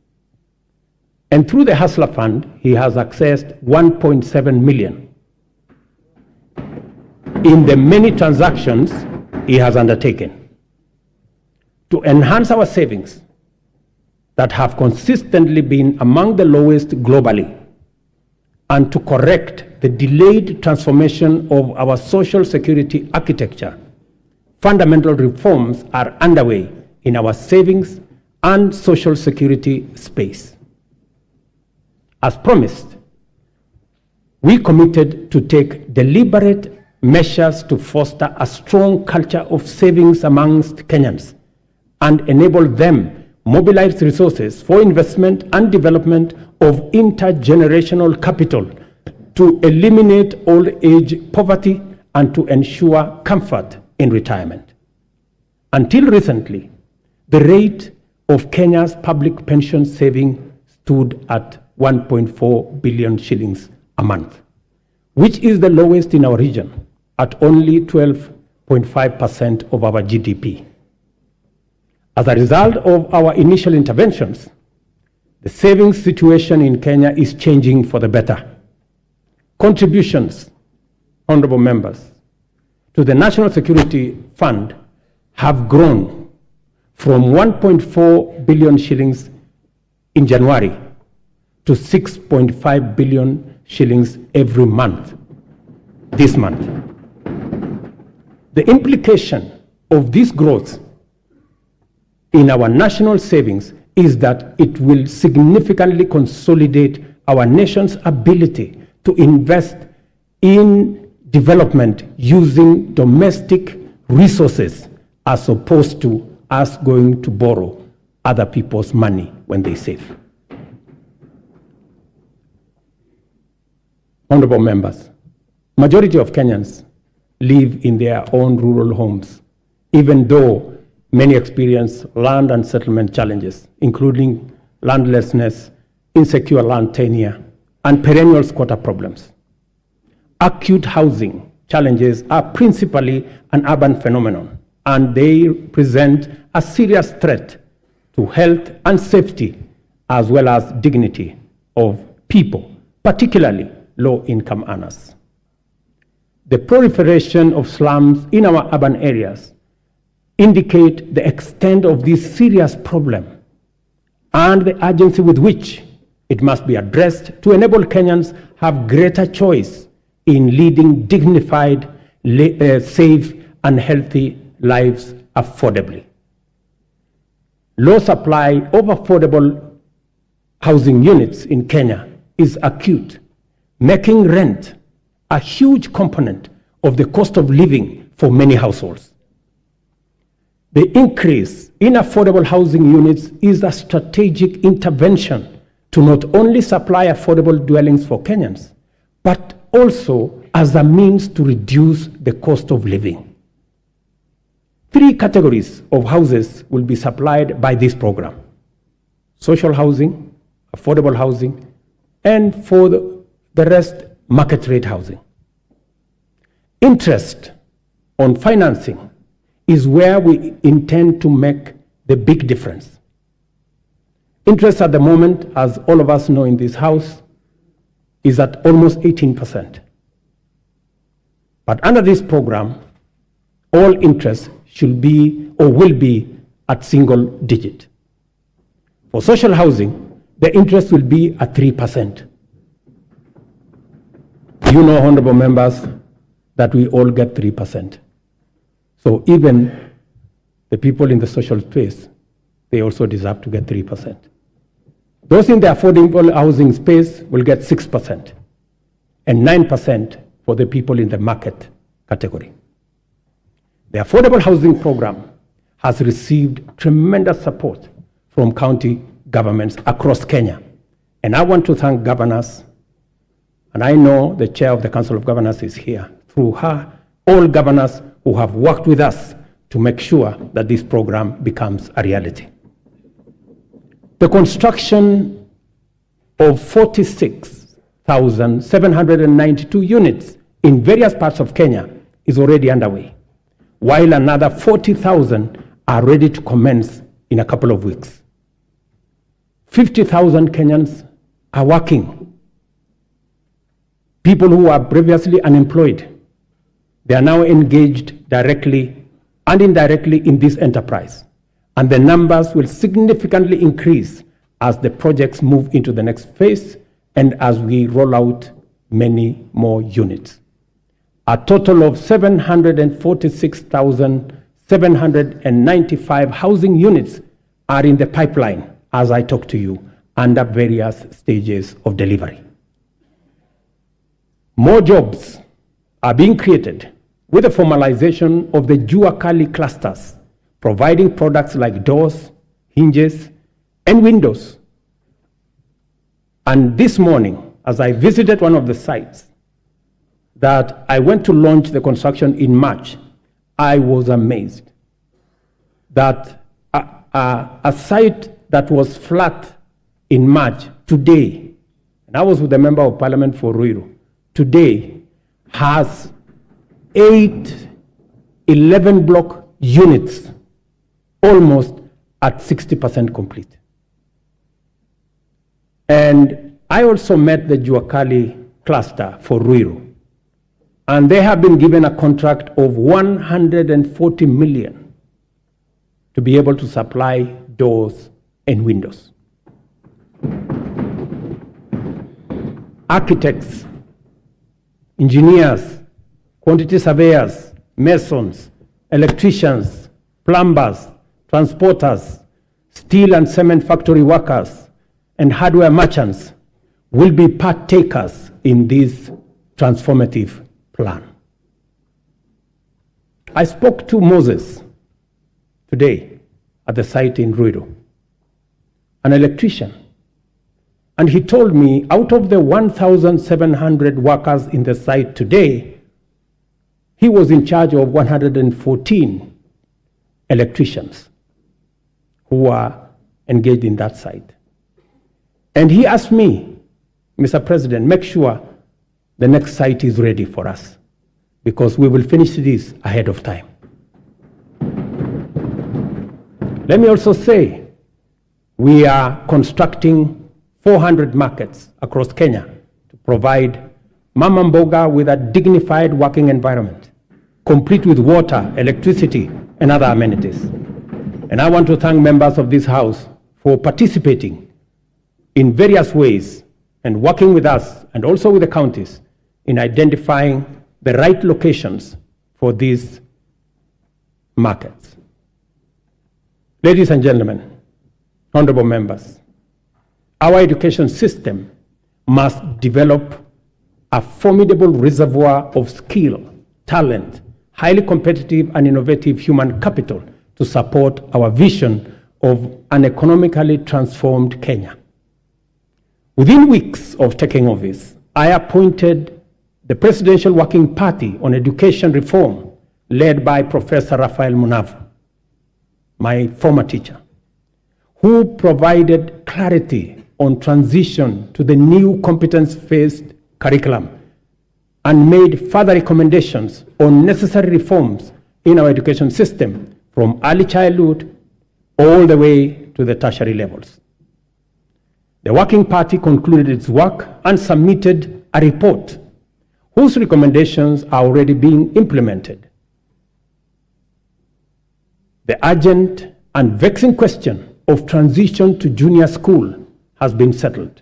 And through the Hustler Fund, he has accessed 1.7 million in the many transactions he has undertaken to enhance our savings that have consistently been among the lowest globally, and to correct the delayed transformation of our social security architecture. Fundamental reforms are underway in our savings and social security space. As promised, we committed to take deliberate measures to foster a strong culture of savings amongst Kenyans and enable them mobilize resources for investment and development of intergenerational capital to eliminate old age poverty and to ensure comfort in retirement. Until recently, the rate of Kenya's public pension saving stood at 1.4 billion shillings a month, which is the lowest in our region at only 12.5% of our GDP. As a result of our initial interventions, the savings situation in Kenya is changing for the better. Contributions, honorable members, to the National Security Fund have grown from 1.4 billion shillings in January to 6.5 billion shillings every month, this month. The implication of this growth in our national savings is that it will significantly consolidate our nation's ability to invest in development using domestic resources as opposed to us going to borrow other people's money when they save. Honorable members, majority of Kenyans live in their own rural homes, even though many experience land and settlement challenges, including landlessness, insecure land tenure, and perennial squatter problems. Acute housing challenges are principally an urban phenomenon, and they present a serious threat to health and safety, as well as dignity of people, particularly low-income earners. The proliferation of slums in our urban areas indicate the extent of this serious problem and the urgency with which it must be addressed to enable Kenyans have greater choice in leading dignified, safe, and healthy lives affordably. Low supply of affordable housing units in Kenya is acute, making rent a huge component of the cost of living for many households. The increase in affordable housing units is a strategic intervention to not only supply affordable dwellings for Kenyans, but also as a means to reduce the cost of living. 3 categories of houses will be supplied by this program: social housing, affordable housing, and for the rest, market rate housing. Interest on financing is where we intend to make the big difference. Interest at the moment, as all of us know in this house, is at almost 18%. But under this program, all interest should be or will be at single digit. For social housing, the interest will be at 3%. You know, honorable members, that we all get 3%. So even the people in the social space, they also deserve to get 3%. Those in the affordable housing space will get 6% and 9% for the people in the market category. The affordable housing program has received tremendous support from county governments across Kenya. And I want to thank governors, and I know the chair of the Council of Governors is here, through her, all governors who have worked with us to make sure that this program becomes a reality. The construction of 46,792 units in various parts of Kenya is already underway, while another 40,000 are ready to commence in a couple of weeks. 50,000 Kenyans are working. People who are previously unemployed, they are now engaged directly and indirectly in this enterprise. And the numbers will significantly increase as the projects move into the next phase and as we roll out many more units. A total of 746,795 housing units are in the pipeline as I talk to you under various stages of delivery. More jobs are being created with the formalization of the Jua Kali clusters, providing products like doors, hinges, and windows. And this morning, as I visited one of the sites that I went to launch the construction in March, I was amazed that a site that was flat in March today, and I was with the Member of Parliament for Ruto, today has 8 11-block units, almost at 60% complete. And I also met the Jua Kali cluster for Ruto, and they have been given a contract of 140 million to be able to supply doors and windows. Architects, engineers, quantity surveyors, masons, electricians, plumbers, transporters, steel and cement factory workers, and hardware merchants will be partakers in this transformative plan. I spoke to Moses today at the site in Ruto, an electrician, and he told me out of the 1,700 workers in the site today, he was in charge of 114 electricians who are engaged in that site. And he asked me, Mr. President, make sure the next site is ready for us because we will finish this ahead of time. Let me also say, we are constructing 400 markets across Kenya to provide Mama Mboga with a dignified working environment, complete with water, electricity, and other amenities. And I want to thank members of this House for participating in various ways and working with us and also with the counties in identifying the right locations for these markets. Ladies and gentlemen, honorable members, our education system must develop a formidable reservoir of skill, talent, highly competitive and innovative human capital to support our vision of an economically transformed Kenya. Within weeks of taking office, I appointed the Presidential Working Party on Education Reform, led by Professor Raphael Munavu, my former teacher, who provided clarity on transition to the new competence-based curriculum and made further recommendations on necessary reforms in our education system from early childhood all the way to the tertiary levels. The Working Party concluded its work and submitted a report whose recommendations are already being implemented. The urgent and vexing question of transition to junior school has been settled,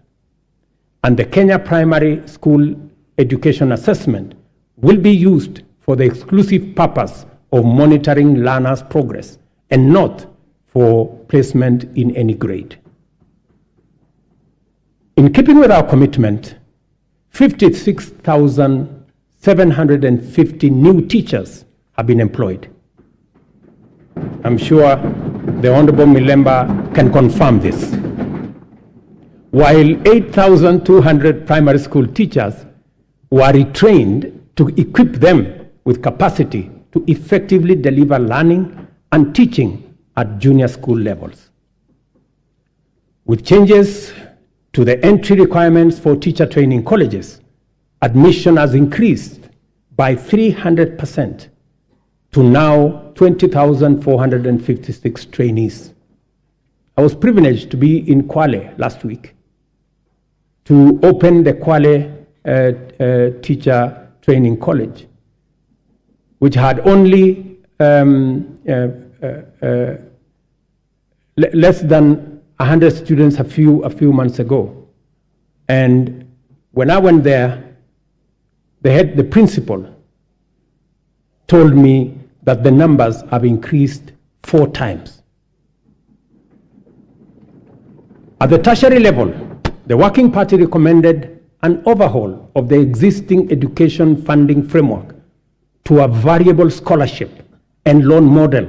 and the Kenya Primary School Education Assessment will be used for the exclusive purpose of monitoring learners' progress and not for placement in any grade. In keeping with our commitment, 56,750 new teachers have been employed. I'm sure the Honorable Milemba can confirm this. While 8,200 primary school teachers were retrained to equip them with capacity to effectively deliver learning and teaching at junior school levels. With changes to the entry requirements for teacher training colleges, admission has increased by 300% to now 20,456 trainees. I was privileged to be in Kwale last week to open the Kwale Teacher Training College, which had only less than 100 students a few months ago. And when I went there, the principal told me that the numbers have increased 4 times. At the tertiary level, the Working Party recommended an overhaul of the existing education funding framework to a variable scholarship and loan model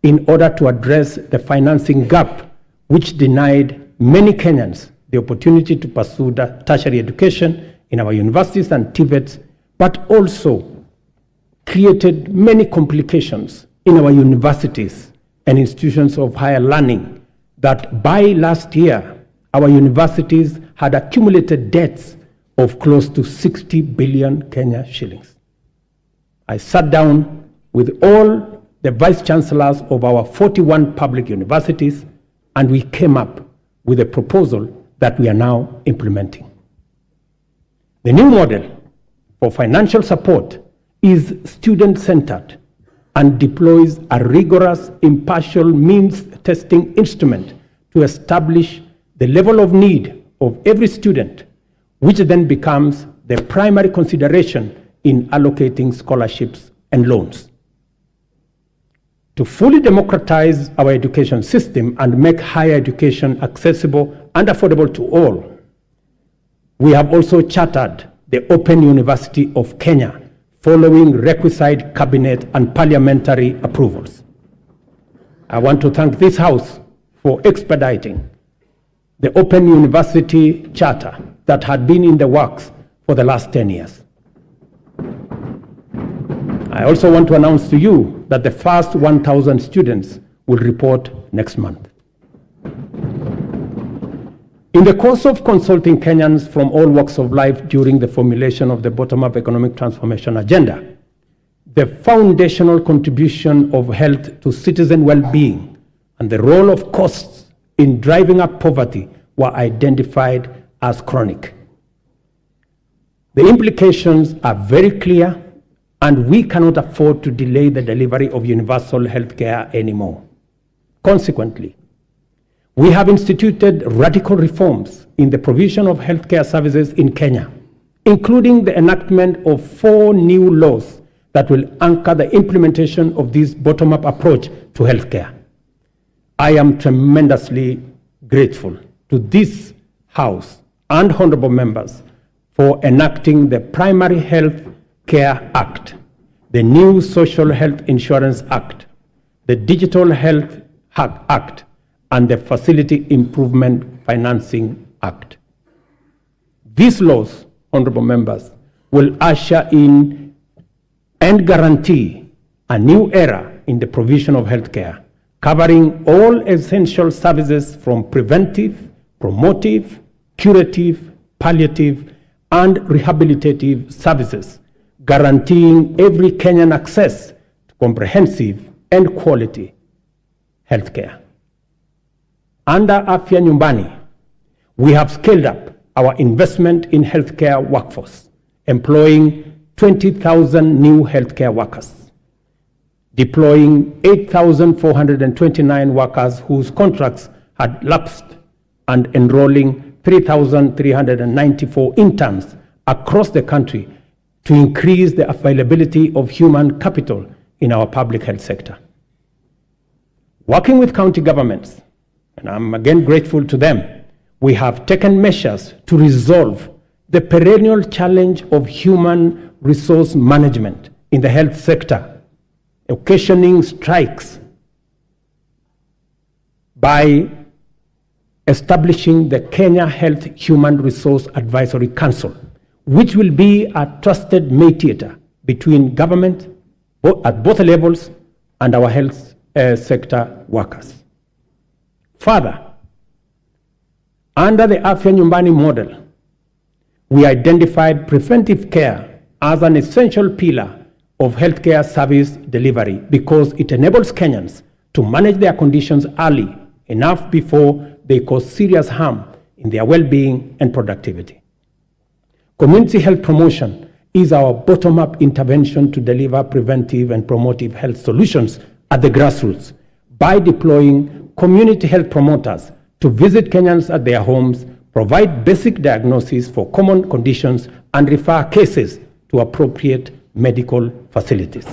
in order to address the financing gap which denied many Kenyans the opportunity to pursue tertiary education in our universities and TVETs, but also created many complications in our universities and institutions of higher learning that by last year, our universities had accumulated debts of close to 60 billion Kenya shillings. I sat down with all the vice chancellors of our 41 public universities, and we came up with a proposal that we are now implementing. The new model for financial support is student-centered and deploys a rigorous, impartial means testing instrument to establish the level of need of every student, which then becomes the primary consideration in allocating scholarships and loans. To fully democratize our education system and make higher education accessible and affordable to all, we have also chartered the Open University of Kenya, following requisite cabinet and parliamentary approvals. I want to thank this House for expediting the Open University Charter that had been in the works for the last 10 years. I also want to announce to you that the first 1,000 students will report next month. In the course of consulting Kenyans from all walks of life during the formulation of the bottom-up economic transformation agenda, the foundational contribution of health to citizen well-being and the role of costs in driving up poverty were identified as chronic. The implications are very clear, and we cannot afford to delay the delivery of universal health care anymore. Consequently, we have instituted radical reforms in the provision of healthcare services in Kenya, including the enactment of 4 new laws that will anchor the implementation of this bottom-up approach to healthcare. I am tremendously grateful to this House and honorable members for enacting the Primary Health Care Act, the new Social Health Insurance Act, the Digital Health Act, and the Facility Improvement Financing Act. These laws, honorable members, will usher in and guarantee a new era in the provision of healthcare, covering all essential services from preventive, promotive, curative, palliative, and rehabilitative services, guaranteeing every Kenyan access to comprehensive and quality healthcare. Under Afya Nyumbani, we have scaled up our investment in healthcare workforce, employing 20,000 new healthcare workers, deploying 8,429 workers whose contracts had lapsed, and enrolling 3,394 interns across the country to increase the availability of human capital in our public health sector. Working with county governments, and I'm again grateful to them, we have taken measures to resolve the perennial challenge of human resource management in the health sector, occasioning strikes, by establishing the Kenya Health Human Resource Advisory Council, which will be a trusted mediator between government at both levels and our health sector workers. Further, under the Afya Nyumbani model, we identified preventive care as an essential pillar of healthcare service delivery because it enables Kenyans to manage their conditions early enough before they cause serious harm in their well-being and productivity. Community health promotion is our bottom-up intervention to deliver preventive and promotive health solutions at the grassroots by deploying community health promoters to visit Kenyans at their homes, provide basic diagnosis for common conditions, and refer cases to appropriate medical facilities.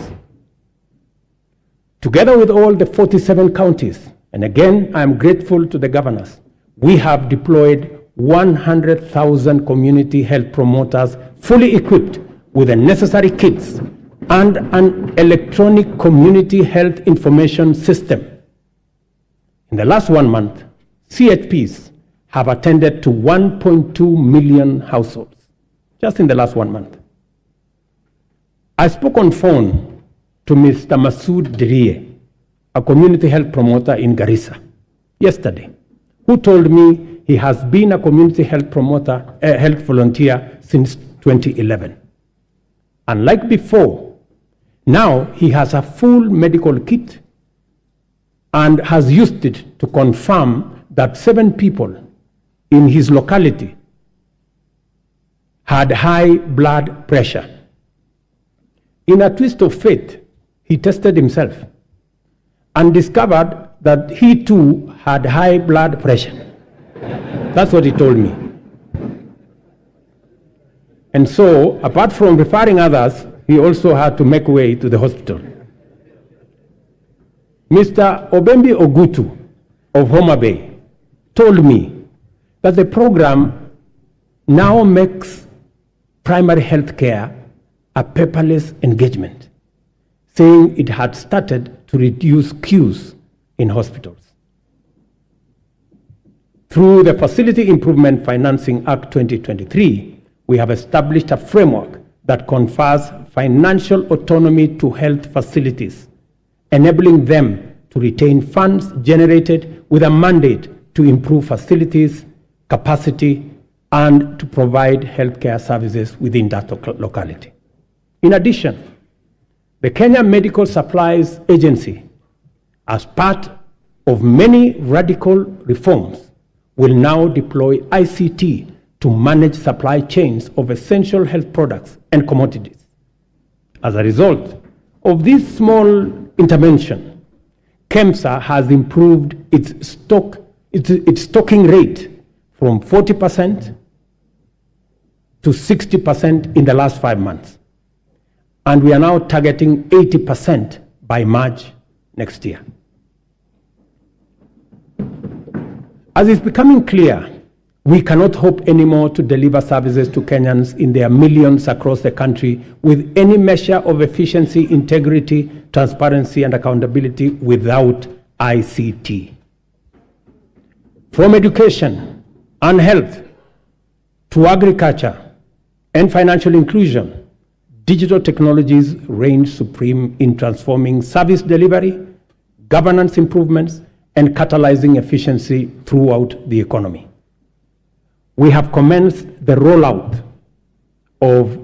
Together with all the 47 counties, and again, I am grateful to the governors, we have deployed 100,000 community health promoters fully equipped with the necessary kits and an electronic community health information system. In the last 1 month, CHPs have attended to 1.2 million households, just in the last 1 month. I spoke on phone to Mr. Masood Dirie, a community health promoter in Garissa, yesterday, who told me he has been a community health promoter, health volunteer since 2011. Unlike before, now he has a full medical kit and has used it to confirm that 7 people in his locality had high blood pressure. In a twist of fate, he tested himself and discovered that he too had high blood pressure. That's what he told me. And so, apart from referring others, he also had to make way to the hospital. Mr. Obembi Ogutu of Homa Bay told me that the program now makes primary health care a paperless engagement, saying it had started to reduce queues in hospitals. Through the Facility Improvement Financing Act 2023, we have established a framework that confers financial autonomy to health facilities, enabling them to retain funds generated with a mandate to improve facilities, capacity, and to provide healthcare services within that locality. In addition, the Kenya Medical Supplies Agency, as part of many radical reforms, will now deploy ICT to manage supply chains of essential health products and commodities. As a result of this small intervention, KEMSA has improved its stocking rate from 40% to 60% in the last 5 months. And we are now targeting 80% by March next year. As is becoming clear, we cannot hope anymore to deliver services to Kenyans in their millions across the country with any measure of efficiency, integrity, transparency, and accountability without ICT. From education and health to agriculture and financial inclusion, digital technologies reign supreme in transforming service delivery, governance improvements, and catalyzing efficiency throughout the economy. we have commenced the rollout of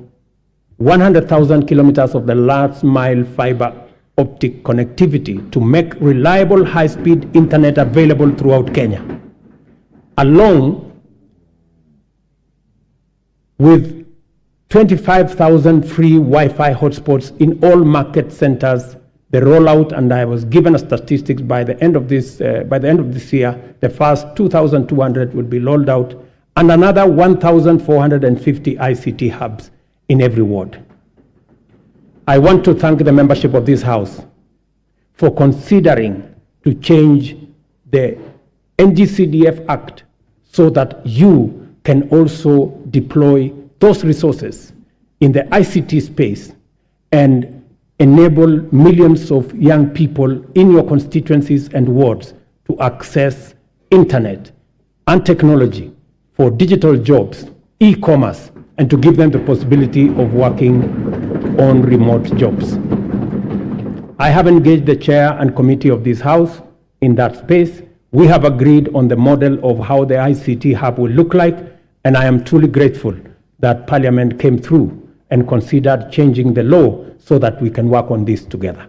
100,000 kilometers of the last mile fiber optic connectivity to make reliable high-speed internet available throughout Kenya, along with 25,000 free Wi-Fi hotspots in all market centers. The rollout, and I was given a statistics by the end of this year, the first 2,200 will be rolled out, and another 1,450 ICT hubs in every ward. I want to thank the membership of this House for considering to change the NGCDF Act so that you can also deploy those resources in the ICT space and enable millions of young people in your constituencies and wards to access internet and technology for digital jobs, e-commerce, and to give them the possibility of working on remote jobs. I have engaged the chair and committee of this House in that space. We have agreed on the model of how the ICT hub will look like, and I am truly grateful that Parliament came through and considered changing the law so that we can work on this together.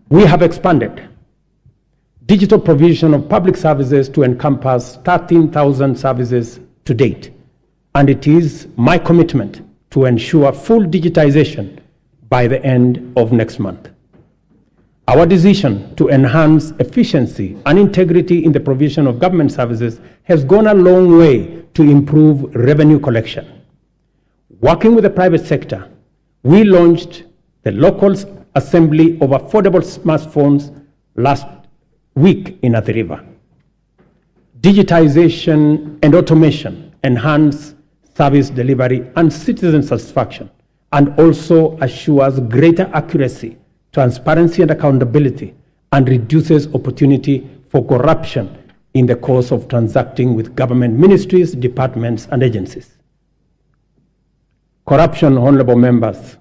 We have expanded digital provision of public services to encompass 13,000 services to date, and it is my commitment to ensure full digitization by the end of next month. Our decision to enhance efficiency and integrity in the provision of government services has gone a long way to improve revenue collection. Working with the private sector, we launched the local assembly of affordable smartphones last week in Athi River. Digitization and automation enhance service delivery and citizen satisfaction, and also assures greater accuracy, transparency, and accountability, and reduces opportunity for corruption in the course of transacting with government ministries, departments, and agencies. Corruption, honorable members,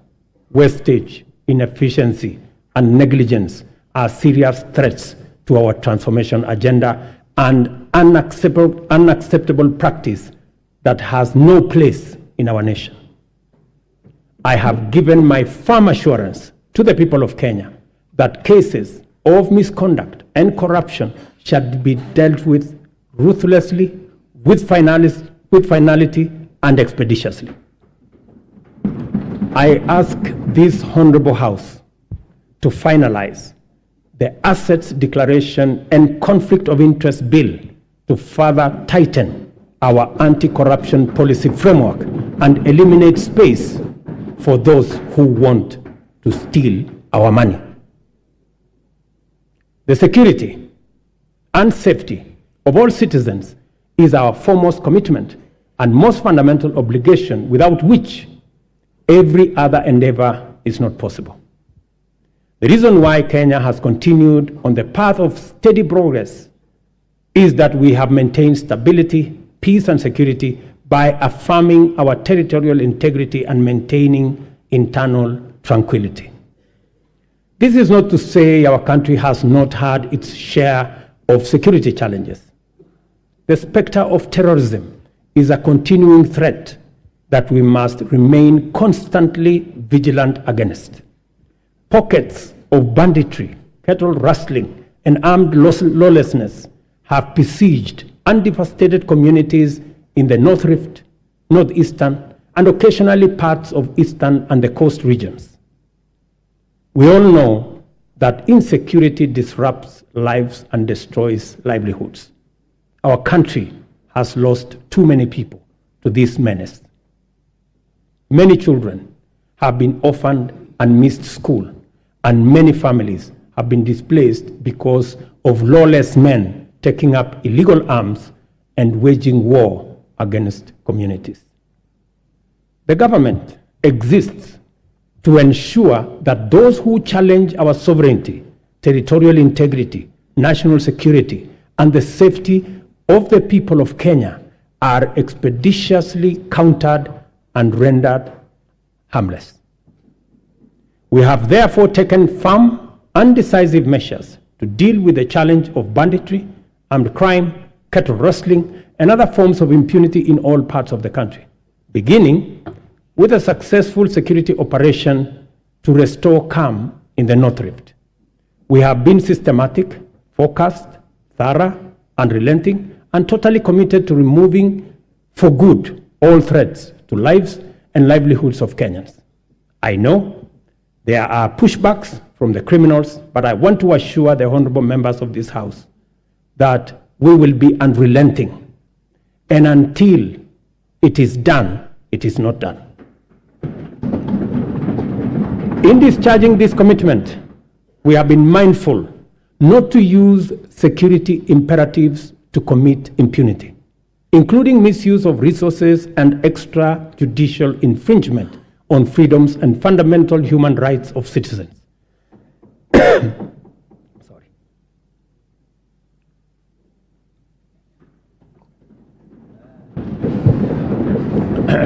wastage, inefficiency, and negligence are serious threats to our transformation agenda and unacceptable practice that has no place in our nation. I have given my firm assurance to the people of Kenya that cases of misconduct and corruption shall be dealt with ruthlessly, with finality, and expeditiously. I ask this honorable House to finalize the Assets Declaration and Conflict of Interest Bill to further tighten our anti-corruption policy framework and eliminate space for those who want to steal our money. The security and safety of all citizens is our foremost commitment and most fundamental obligation, without which every other endeavor is not possible. The reason why Kenya has continued on the path of steady progress is that we have maintained stability, peace, and security by affirming our territorial integrity and maintaining internal tranquility. This is not to say our country has not had its share of security challenges. The specter of terrorism is a continuing threat that we must remain constantly vigilant against. Pockets of banditry, cattle rustling, and armed lawlessness have besieged and devastated communities in the North Rift, Northeastern, and occasionally parts of Eastern and the coast regions. We all know that insecurity disrupts lives and destroys livelihoods. Our country has lost too many people to this menace. Many children have been orphaned and missed school, and many families have been displaced because of lawless men taking up illegal arms and waging war against communities. The government exists to ensure that those who challenge our sovereignty, territorial integrity, national security, and the safety of the people of Kenya are expeditiously countered and rendered harmless. We have therefore taken firm and decisive measures to deal with the challenge of banditry, armed crime, cattle rustling, and other forms of impunity in all parts of the country, beginning with a successful security operation to restore calm in the North Rift. We have been systematic, focused, thorough, unrelenting, and totally committed to removing for good all threats to lives and livelihoods of Kenyans. I know there are pushbacks from the criminals, but I want to assure the honorable members of this House that we will be unrelenting. And until it is done, it is not done. In discharging this commitment, we have been mindful not to use security imperatives to commit impunity, including misuse of resources and extrajudicial infringement on freedoms and fundamental human rights of citizens. Sorry.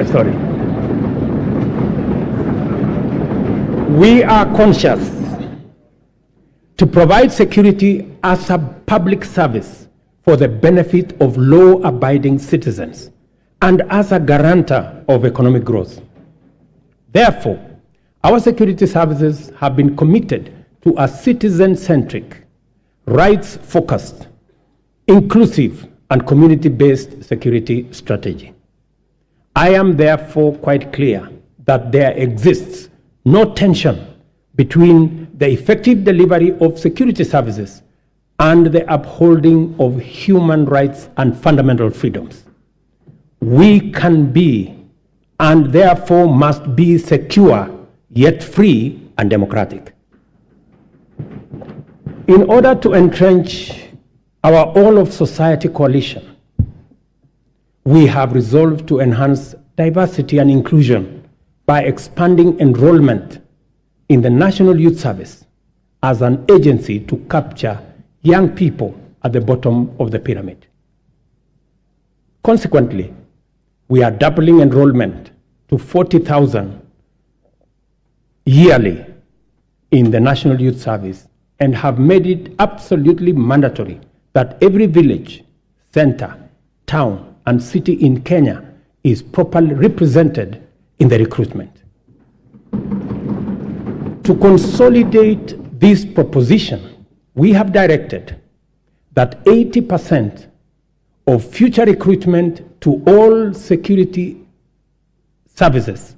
Sorry. We are conscious to provide security as a public service for the benefit of law-abiding citizens and as a guarantor of economic growth. Therefore, our security services have been committed to a citizen-centric, rights-focused, inclusive, and community-based security strategy. I am therefore quite clear that there exists no tension between the effective delivery of security services and the upholding of human rights and fundamental freedoms. We can be and therefore must be secure, yet free and democratic. In order to entrench our all-of-society coalition, we have resolved to enhance diversity and inclusion by expanding enrollment in the National Youth Service as an agency to capture young people at the bottom of the pyramid. Consequently, we are doubling enrollment to 40,000 yearly in the National Youth Service and have made it absolutely mandatory that every village, center, town, and city in Kenya is properly represented in the recruitment. To consolidate this proposition, we have directed that 80% of future recruitment to all security services,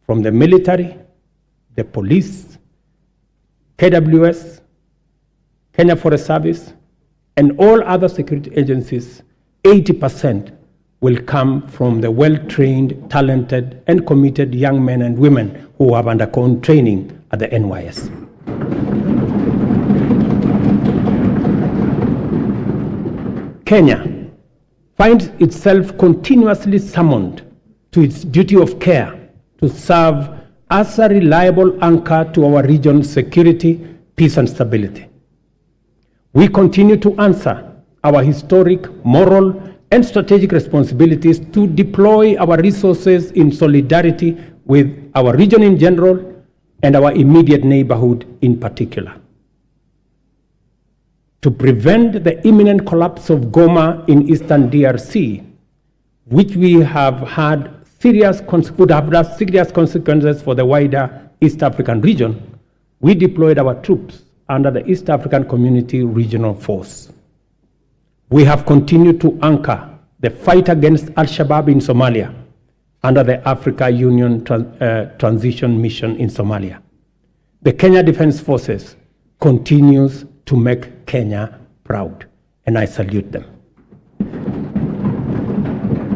from the military, the police, KWS, Kenya Forest Service, and all other security agencies, 80% will come from the well-trained, talented, and committed young men and women who have undergone training at the NYS. Kenya finds itself continuously summoned to its duty of care to serve as a reliable anchor to our region's security, peace, and stability. We continue to answer our historic, moral, and strategic responsibilities to deploy our resources in solidarity with our region in general and our immediate neighborhood in particular. To prevent the imminent collapse of Goma in eastern DRC, which we have had would have had serious consequences for the wider East African region, we deployed our troops under the East African Community Regional Force. We have continued to anchor the fight against Al-Shabaab in Somalia under the Africa Union Transition Mission in Somalia. The Kenya Defense Forces continues to make Kenya proud, and I salute them.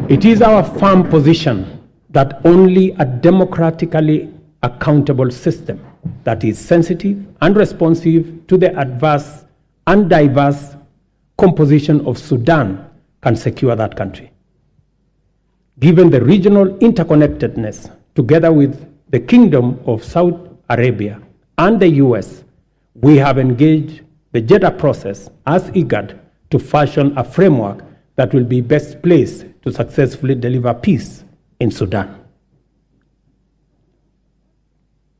It is our firm position that only a democratically accountable system that is sensitive and responsive to the adverse and diverse composition of Sudan can secure that country. Given the regional interconnectedness, together with the Kingdom of Saudi Arabia and the US, we have engaged the Jeddah process as IGAD to fashion a framework that will be best placed to successfully deliver peace in Sudan.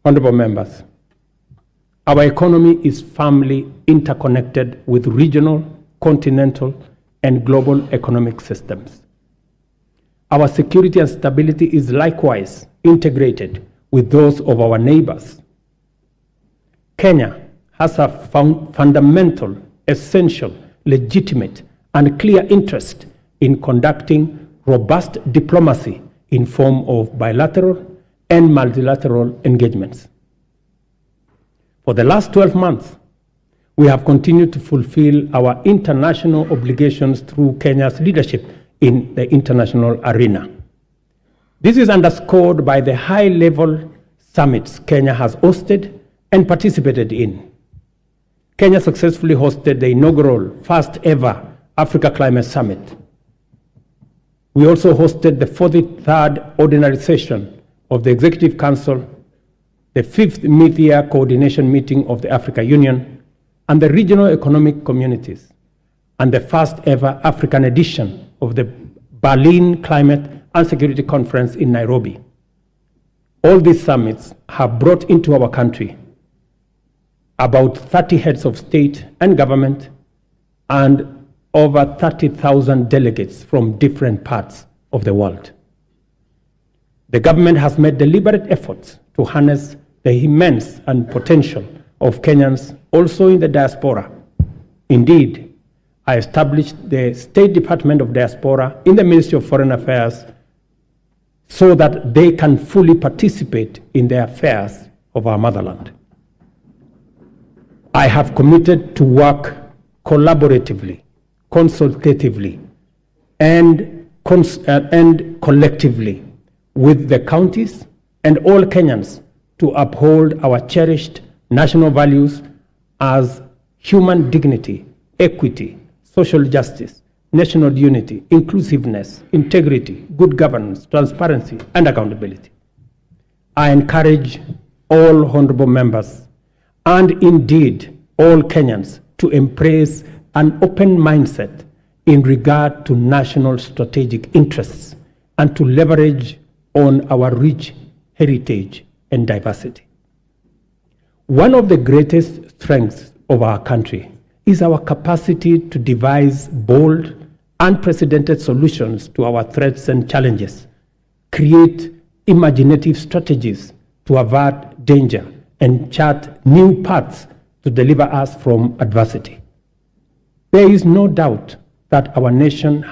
Honorable members, our economy is firmly interconnected with regional, continental, and global economic systems. Our security and stability is likewise integrated with those of our neighbors. Kenya has a fundamental, essential, legitimate, and clear interest in conducting robust diplomacy in form of bilateral and multilateral engagements. For the last 12 months, we have continued to fulfill our international obligations through Kenya's leadership in the international arena. This is underscored by the high-level summits Kenya has hosted and participated in. Kenya successfully hosted the inaugural first-ever Africa Climate Summit. We also hosted the 43rd ordinary session of the Executive Council, the 5th mid-year coordination meeting of the Africa Union, and the regional economic communities, and the first-ever African edition of the Berlin Climate and Security Conference in Nairobi. All these summits have brought into our country about 30 heads of state and government and over 30,000 delegates from different parts of the world. The government has made deliberate efforts to harness the immense and potential of Kenyans also in the diaspora. Indeed, I established the State Department of Diaspora in the Ministry of Foreign Affairs so that they can fully participate in the affairs of our motherland. I have committed to work collaboratively, consultatively, and collectively with the counties and all Kenyans to uphold our cherished national values as human dignity, equity, social justice, national unity, inclusiveness, integrity, good governance, transparency, and accountability. I encourage all honorable members and indeed all Kenyans to embrace an open mindset in regard to national strategic interests and to leverage on our rich heritage and diversity. One of the greatest strengths of our country is our capacity to devise bold, unprecedented solutions to our threats and challenges, create imaginative strategies to avert danger, and chart new paths to deliver us from adversity. There is no doubt that our nation